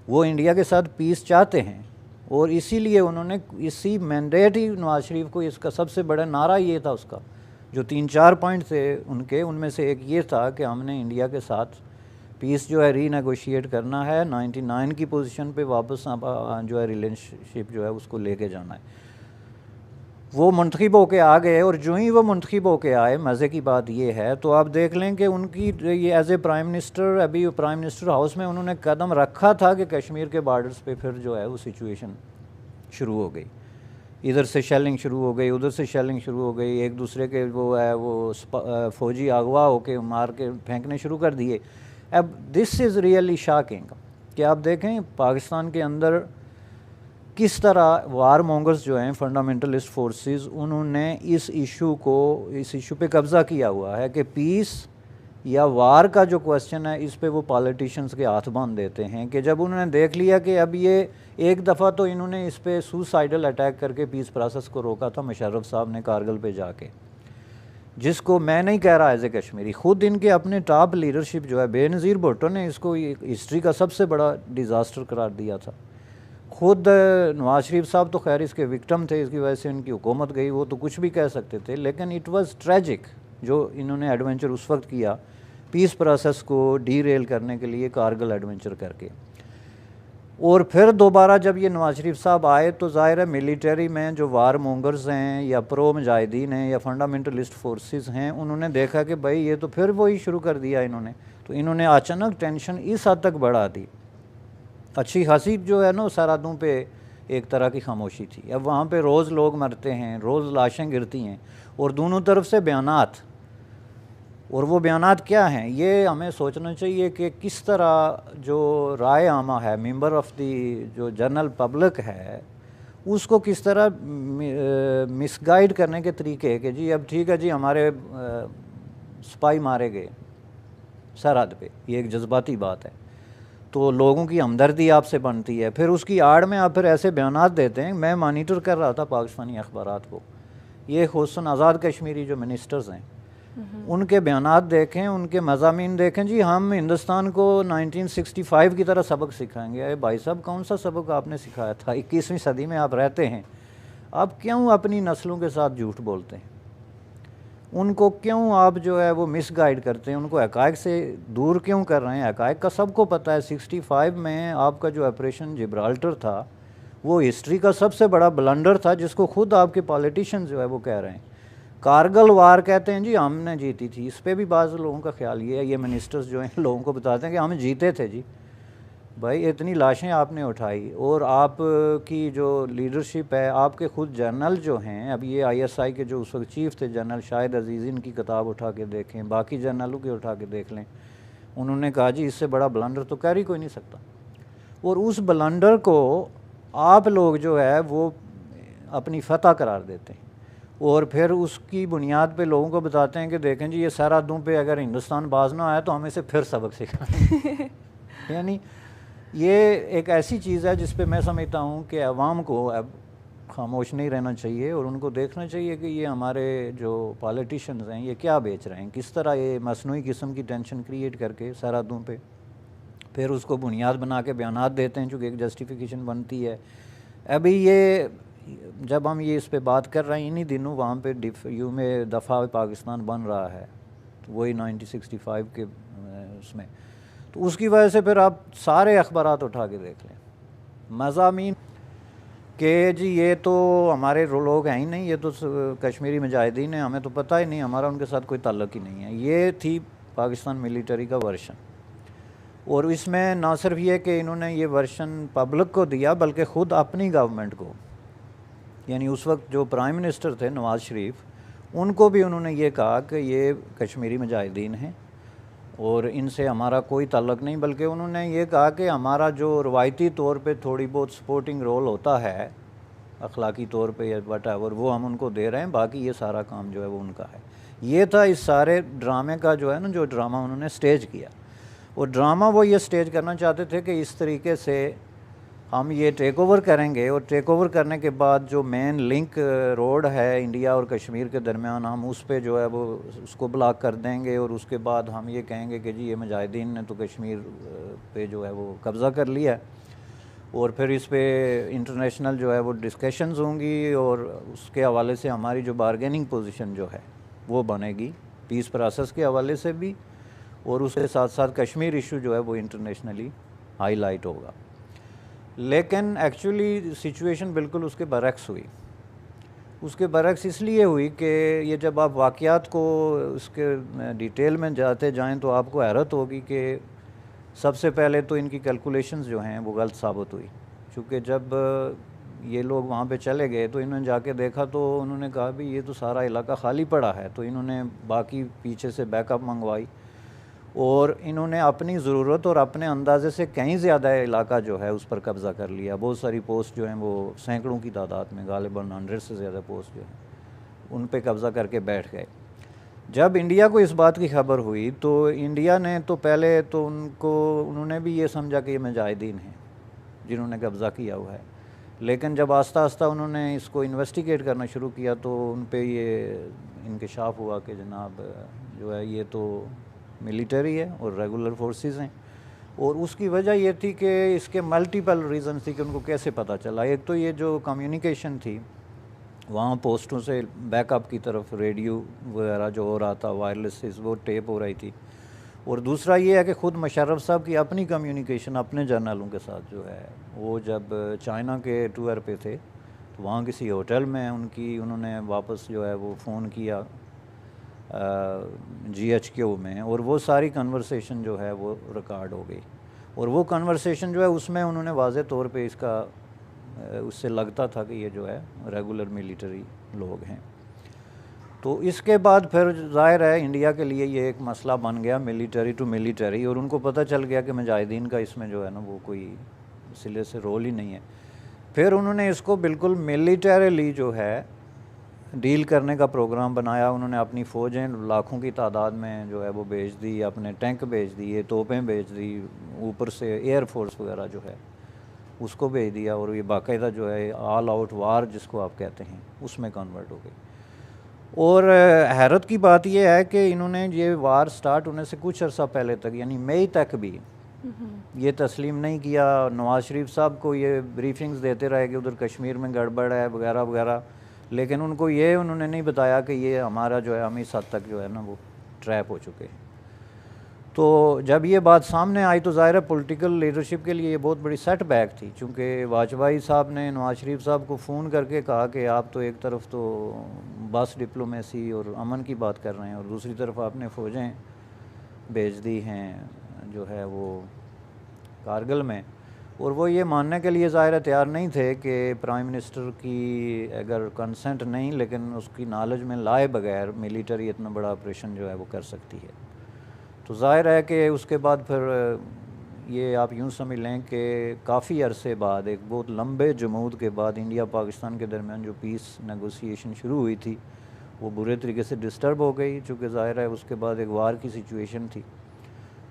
वो इंडिया के साथ पीस चाहते हैं। और इसीलिए उन्होंने इसी मैंडेट ही नवाज शरीफ को, इसका सबसे बड़ा नारा ये था उसका, जो 3-4 पॉइंट थे उनके, उनमें से एक ये था कि हमने इंडिया के साथ पीस जो है रीनेगोशिएट करना है, 99 की पोजीशन पे वापस जो है रिलेशनशिप जो है उसको लेके जाना है। वो मुंतखब होके आ गए, और जो ही वो मुंतखब होके आए, मज़े की बात ये है, तो आप देख लें कि उनकी ये एज ए प्राइम मिनिस्टर, अभी प्राइम मिनिस्टर हाउस में उन्होंने कदम रखा था कि कश्मीर के बॉर्डर्स पे फिर जो है वो सिचुएशन शुरू हो गई, इधर से शेलिंग शुरू हो गई, उधर से शेलिंग शुरू हो गई, एक दूसरे के वो है वो फ़ौजी अगवा होके मार के फेंकने शुरू कर दिए। अब दिस इज़ रियली शॉकिंग कि आप देखें पाकिस्तान के अंदर किस तरह वार मोंगर्स जो हैं, फंडामेंटलिस्ट फोर्सेस, उन्होंने इस इशू पे कब्ज़ा किया हुआ है कि पीस या वार का जो क्वेश्चन है इस पे वो पॉलिटिशियंस के हाथ बांध देते हैं। कि जब उन्होंने देख लिया कि अब ये एक दफ़ा तो इन्होंने इस पे सुसाइडल अटैक करके पीस प्रोसेस को रोका था मुशर्रफ साहब ने कारगिल पे जाके, जिसको मैं नहीं कह रहा एज ए कश्मीरी, ख़ुद इनके अपने टॉप लीडरशिप जो है, बेनज़ीर भुट्टो ने इसको हिस्ट्री का सबसे बड़ा डिज़ास्टर करार दिया था। ख़ुद नवाज शरीफ साहब तो खैर इसके विक्टिम थे, इसकी वजह से इनकी हुकूमत गई, वो तो कुछ भी कह सकते थे, लेकिन इट वाज ट्रेजिक जो इन्होंने एडवेंचर उस वक्त किया पीस प्रोसेस को डीरेल करने के लिए, कारगिल एडवेंचर करके। और फिर दोबारा जब ये नवाज शरीफ साहब आए तो ज़ाहिर है मिलिट्री में जो वार मोंगर्स हैं या प्रो मुजाहिदीन हैं या फंडामेंटलिस्ट फोर्सेस हैं, उन्होंने देखा कि भाई ये तो फिर वही शुरू कर दिया इन्होंने, तो इन्होंने अचानक टेंशन इस हद तक बढ़ा दी। अच्छी खासी जो है ना सरहदों पे एक तरह की खामोशी थी। अब वहाँ पे रोज़ लोग मरते हैं, रोज़ लाशें गिरती हैं, और दोनों तरफ से बयानात, और वो बयानात क्या हैं, ये हमें सोचना चाहिए कि किस तरह जो राय आमा है, मेंबर ऑफ दी जो जनरल पब्लिक है, उसको किस तरह मिसगाइड करने के तरीके कि जी अब ठीक है जी हमारे सिपाही मारे गए सरहद पे, ये एक जज्बाती बात है, तो लोगों की हमदर्दी आपसे बनती है, फिर उसकी आड़ में आप फिर ऐसे बयानात देते हैं। मैं मॉनिटर कर रहा था पाकिस्तानी अखबारात को, ये खुसूसन आज़ाद कश्मीरी जो मिनिस्टर्स हैं उनके बयानात देखें, उनके मज़ामीन देखें, जी हम हिंदुस्तान को 1965 की तरह सबक सिखाएंगे। अरे भाई साहब, कौन सा सबक आपने सिखाया था? 21वीं सदी में आप रहते हैं, आप क्यों अपनी नस्लों के साथ झूठ बोलते हैं? उनको क्यों आप जो है वो मिसगाइड करते हैं, उनको हक़ाइक़ से दूर क्यों कर रहे हैं? हक़ाइक़ का सबको पता है। 65 में आपका जो ऑपरेशन जिब्राल्टर था वो हिस्ट्री का सबसे बड़ा ब्लंडर था, जिसको खुद आपके पॉलिटिशियन जो है वो कह रहे हैं। कारगिल वार कहते हैं जी हमने जीती थी, इस पर भी बाज़ लोगों का ख्याल ये है, ये मिनिस्टर्स जो हैं लोगों को बताते हैं कि हम जीते थे। जी भाई, इतनी लाशें आपने उठाई, और आपकी जो लीडरशिप है, आपके खुद जनरल जो हैं, अब ये ISI के जो उस वक्त चीफ थे जनरल शाहिद अजीज़, इनकी किताब उठा के देखें, बाकी जनरलों की उठा के देख लें, उन्होंने कहा जी इससे बड़ा ब्लंडर तो कर ही कोई नहीं सकता। और उस ब्लंडर को आप लोग जो है वो अपनी फतह करार देते हैं, और फिर उसकी बुनियाद पे लोगों को बताते हैं कि देखें जी ये सरहदों पे अगर हिंदुस्तान बाज ना आया तो हम इसे फिर सबक सिखाएंगे। यानी ये एक ऐसी चीज़ है जिस पे मैं समझता हूँ कि अवाम को अब खामोश नहीं रहना चाहिए, और उनको देखना चाहिए कि ये हमारे जो पॉलिटिशियंस हैं ये क्या बेच रहे हैं, किस तरह ये मसनूई किस्म की टेंशन क्रिएट करके सरहदों पे फिर उसको बुनियाद बना के बयानात देते हैं, चूँकि एक जस्टिफिकेशन बनती है। अभी ये जब हम ये इस पे बात कर रहे हैं, इन्हीं दिनों वहाँ पे में दफ़ा पाकिस्तान बन रहा है, तो वही 1965 के उसमें, तो उसकी वजह से फिर आप सारे अखबारात उठा के देख लें, मज़ामीन कि जी ये तो हमारे लोग हैं ही नहीं, ये तो कश्मीरी मुजाहिदीन हैं, हमें तो पता ही नहीं, हमारा उनके साथ कोई ताल्लुक़ ही नहीं है। ये थी पाकिस्तान मिलिट्री का वर्शन। और इसमें ना सिर्फ ये कि इन्होंने ये वर्शन पब्लिक को दिया, बल्कि ख़ुद अपनी गवर्नमेंट को, यानी उस वक्त जो प्राइम मिनिस्टर थे नवाज़ शरीफ, उनको भी उन्होंने ये कहा कि ये कश्मीरी मुजाहिदीन हैं और इनसे हमारा कोई ताल्लुक़ नहीं, बल्कि उन्होंने ये कहा कि हमारा जो रवायती तौर पे थोड़ी बहुत सपोर्टिंग रोल होता है अखलाकी तौर पे या वटएवर, वो हम उनको दे रहे हैं, बाकी ये सारा काम जो है वो उनका है। ये था इस सारे ड्रामे का जो है ना, जो ड्रामा उन्होंने स्टेज किया। और ड्रामा वो ये स्टेज करना चाहते थे कि इस तरीके से हम ये टेक ओवर करेंगे और टेक ओवर करने के बाद जो मेन लिंक रोड है इंडिया और कश्मीर के दरमियान, हम उस पे जो है वो उसको ब्लॉक कर देंगे और उसके बाद हम ये कहेंगे कि जी ये मुजाहिदीन ने तो कश्मीर पे जो है वो कब्ज़ा कर लिया है, और फिर इस पे इंटरनेशनल जो है वो डिस्कशंस होंगी और उसके हवाले से हमारी जो बारगेनिंग पोजीशन जो है वो बनेगी पीस प्रोसेस के हवाले से भी, और उसके साथ साथ कश्मीर इशू जो है वो इंटरनेशनली हाईलाइट होगा। लेकिन एक्चुअली सिचुएशन बिल्कुल उसके बरक्स हुई। उसके बरक्स इसलिए हुई कि ये जब आप वाक़यात को उसके डिटेल में जाते जाएं तो आपको हैरत होगी कि सबसे पहले तो इनकी कैलकुलेशंस जो हैं वो गलत साबित हुई। क्योंकि जब ये लोग वहाँ पे चले गए तो इन्होंने जाके देखा तो उन्होंने कहा भी ये तो सारा इलाका खाली पड़ा है, तो इन्होंने बाकी पीछे से बैकअप मंगवाई और इन्होंने अपनी ज़रूरत और अपने अंदाजे से कहीं ज़्यादा इलाका जो है उस पर कब्ज़ा कर लिया। बहुत सारी पोस्ट जो हैं वो सैकड़ों की तादाद में, गालिबन 100 से ज़्यादा पोस्ट जो हैं उन पे कब्ज़ा करके बैठ गए। जब इंडिया को इस बात की खबर हुई तो इंडिया ने तो पहले तो उन्होंने भी ये समझा कि ये मुजाहिदीन हैं जिन्होंने कब्ज़ा किया हुआ है, लेकिन जब आस्ता आस्ता उन्होंने इसको इन्वेस्टिगेट करना शुरू किया तो उन पे ये इंकशाफ हुआ कि जनाब जो है ये तो मिलिट्री है और रेगुलर फोर्सेस हैं। और उसकी वजह ये थी कि इसके मल्टीपल रीज़न थी कि उनको कैसे पता चला। एक तो ये जो कम्युनिकेशन थी वहाँ पोस्टों से बैकअप की तरफ रेडियो वगैरह जो हो रहा था, वायरलेस से वो टेप हो रही थी, और दूसरा ये है कि ख़ुद मुशर्रफ साहब की अपनी कम्युनिकेशन अपने जर्नलों के साथ जो है वो जब चाइना के टूर पे थे तो वहाँ किसी होटल में उन्होंने वापस जो है वो फ़ोन किया GHQ में, और वो सारी कन्वर्सेशन जो है वो रिकॉर्ड हो गई। और वो कन्वर्सेशन जो है उसमें उन्होंने वाज़े तौर पे इसका उससे लगता था कि ये जो है रेगुलर मिलिट्री लोग हैं। तो इसके बाद फिर ज़ाहिर है इंडिया के लिए ये एक मसला बन गया मिलिट्री टू मिलिट्री, और उनको पता चल गया कि मुजाहिदीन का इसमें जो है ना वो कोई सिले से रोल ही नहीं है। फिर उन्होंने इसको बिल्कुल मिलिटरीली जो है डील करने का प्रोग्राम बनाया। उन्होंने अपनी फ़ौजें लाखों की तादाद में जो है वो भेज दी, अपने टैंक भेज दिए, तोपें भेज दी, ऊपर से एयर फोर्स वगैरह जो है उसको भेज दिया, और ये बाकायदा जो है ऑल आउट वार जिसको आप कहते हैं उसमें कन्वर्ट हो गई। और हैरत की बात यह है कि इन्होंने ये वार स्टार्ट होने से कुछ अर्सा पहले तक यानी मई तक भी ये तस्लीम नहीं किया। नवाज़ शरीफ साहब को ये ब्रीफिंग्स देते रहे कि उधर कश्मीर में गड़बड़ है वगैरह वगैरह, लेकिन उन्होंने नहीं बताया कि ये हमारा जो है हम इस हद तक जो है ना वो ट्रैप हो चुके हैं। तो जब ये बात सामने आई तो ज़ाहिर है पॉलिटिकल लीडरशिप के लिए ये बहुत बड़ी सेटबैक थी, क्योंकि वाजपेयी साहब ने नवाज़ शरीफ साहब को फ़ोन करके कहा कि आप तो एक तरफ तो बस डिप्लोमेसी और अमन की बात कर रहे हैं और दूसरी तरफ आपने फ़ौजें भेज दी हैं जो है वो कारगिल में, और वो ये मानने के लिए ज़ाहिर तैयार नहीं थे कि प्राइम मिनिस्टर की अगर कंसेंट नहीं लेकिन उसकी नॉलेज में लाए बगैर मिलिट्री इतना बड़ा ऑपरेशन जो है वो कर सकती है। तो ज़ाहिर है कि उसके बाद फिर ये आप यूँ समझ लें कि काफ़ी अरसे बाद एक बहुत लंबे जमूद के बाद इंडिया पाकिस्तान के दरमियान जो पीस नेगोशिएशन शुरू हुई थी वो बुरे तरीके से डिस्टर्ब हो गई, चूँकि ज़ाहिर है उसके बाद एक वार की सिचुएशन थी,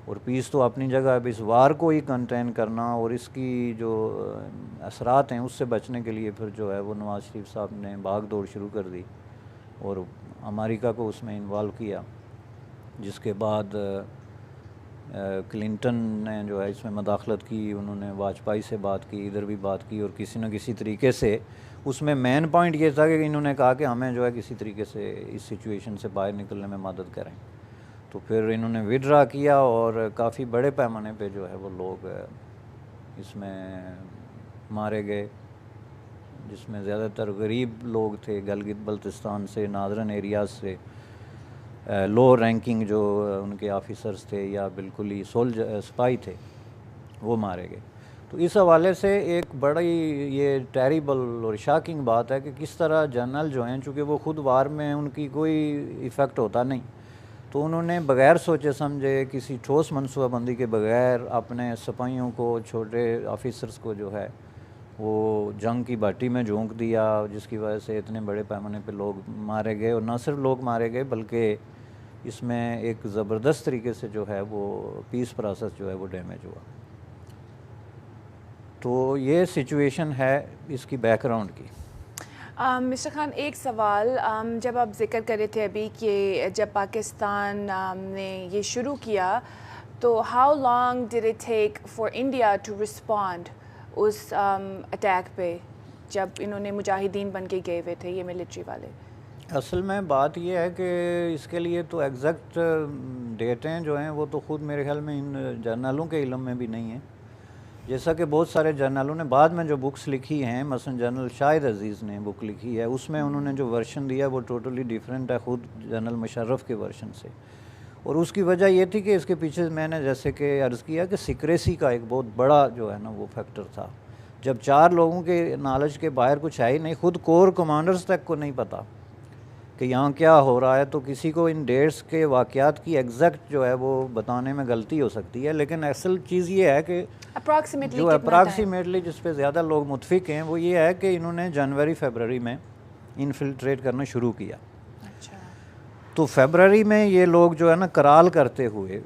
और पीस तो अपनी जगह अब इस वार को ही कंटेन करना और इसकी जो असरात हैं उससे बचने के लिए फिर जो है वो नवाज़ शरीफ साहब ने भाग दौड़ शुरू कर दी और अमेरिका को उसमें इन्वॉल्व किया, जिसके बाद क्लिंटन ने जो है इसमें मदाखलत की, उन्होंने वाजपेयी से बात की, इधर भी बात की, और किसी न किसी तरीके से उसमें मेन पॉइंट ये था कि इन्होंने कहा कि हमें जो है किसी तरीके से इस सिचुएशन से बाहर निकलने में मदद करें। तो फिर इन्होंने विड्रा किया और काफ़ी बड़े पैमाने पे जो है वो लोग इसमें मारे गए, जिसमें ज़्यादातर गरीब लोग थे, गलगित बल्तिस्तान से, नादरन एरियाज से, लो रैंकिंग जो उनके ऑफिसर्स थे या बिल्कुल ही सिपाही थे वो मारे गए। तो इस हवाले से एक बड़ी ये टेरिबल और शॉकिंग बात है कि किस तरह जनरल जो हैं, चूँकि वो ख़ुद वार में उनकी कोई इफ़ेक्ट होता नहीं, तो उन्होंने बग़ैर सोचे समझे किसी ठोस मनसूबाबंदी के बग़ैर अपने सिपाहियों को, छोटे ऑफिसर्स को जो है वो जंग की भाटी में झोंक दिया, जिसकी वजह से इतने बड़े पैमाने पे लोग मारे गए। और न सिर्फ लोग मारे गए बल्कि इसमें एक ज़बरदस्त तरीके से जो है वो पीस प्रोसेस जो है वो डैमेज हुआ। तो ये सिचुएशन है इसकी बैकग्राउंड की। मिस्टर खान, एक सवाल, जब आप जिक्र कर रहे थे अभी कि जब पाकिस्तान ने ये शुरू किया तो how long did it take for India to respond उस अटैक पे जब इन्होंने मुजाहिदीन बन के गए हुए थे ये मिलिट्री वाले? असल में बात यह है कि इसके लिए तो एग्जैक्ट डेटें जो हैं वो तो ख़ुद मेरे ख्याल में इन जर्नलों के इल्म में भी नहीं है। जैसा कि बहुत सारे जर्नलों ने बाद में जो बुक्स लिखी हैं, मसलन जनरल शाहिद अजीज़ ने बुक लिखी है, उसमें उन्होंने जो वर्शन दिया वो टोटली डिफरेंट है ख़ुद जनरल मुशर्रफ के वर्शन से। और उसकी वजह ये थी कि इसके पीछे मैंने जैसे कि अर्ज़ किया कि सिक्रेसी का एक बहुत बड़ा जो है ना वो फैक्टर था। जब 4 लोगों के नॉलेज के बाहर कुछ है ही नहीं, ख़ुद कोर कमांडर्स तक को नहीं पता कि यहाँ क्या हो रहा है, तो किसी को इन डेट्स के वाक़यात की एग्जैक्ट जो है वो बताने में गलती हो सकती है। लेकिन असल चीज़ ये है कि जो अप्रॉक्सीमेटली जिस पे ज़्यादा लोग मुतफिक हैं वो ये है कि इन्होंने जनवरी-फरवरी में इनफिल्ट्रेट करना शुरू किया। अच्छा। तो फरवरी में ये लोग जो है ना कराल करते हुए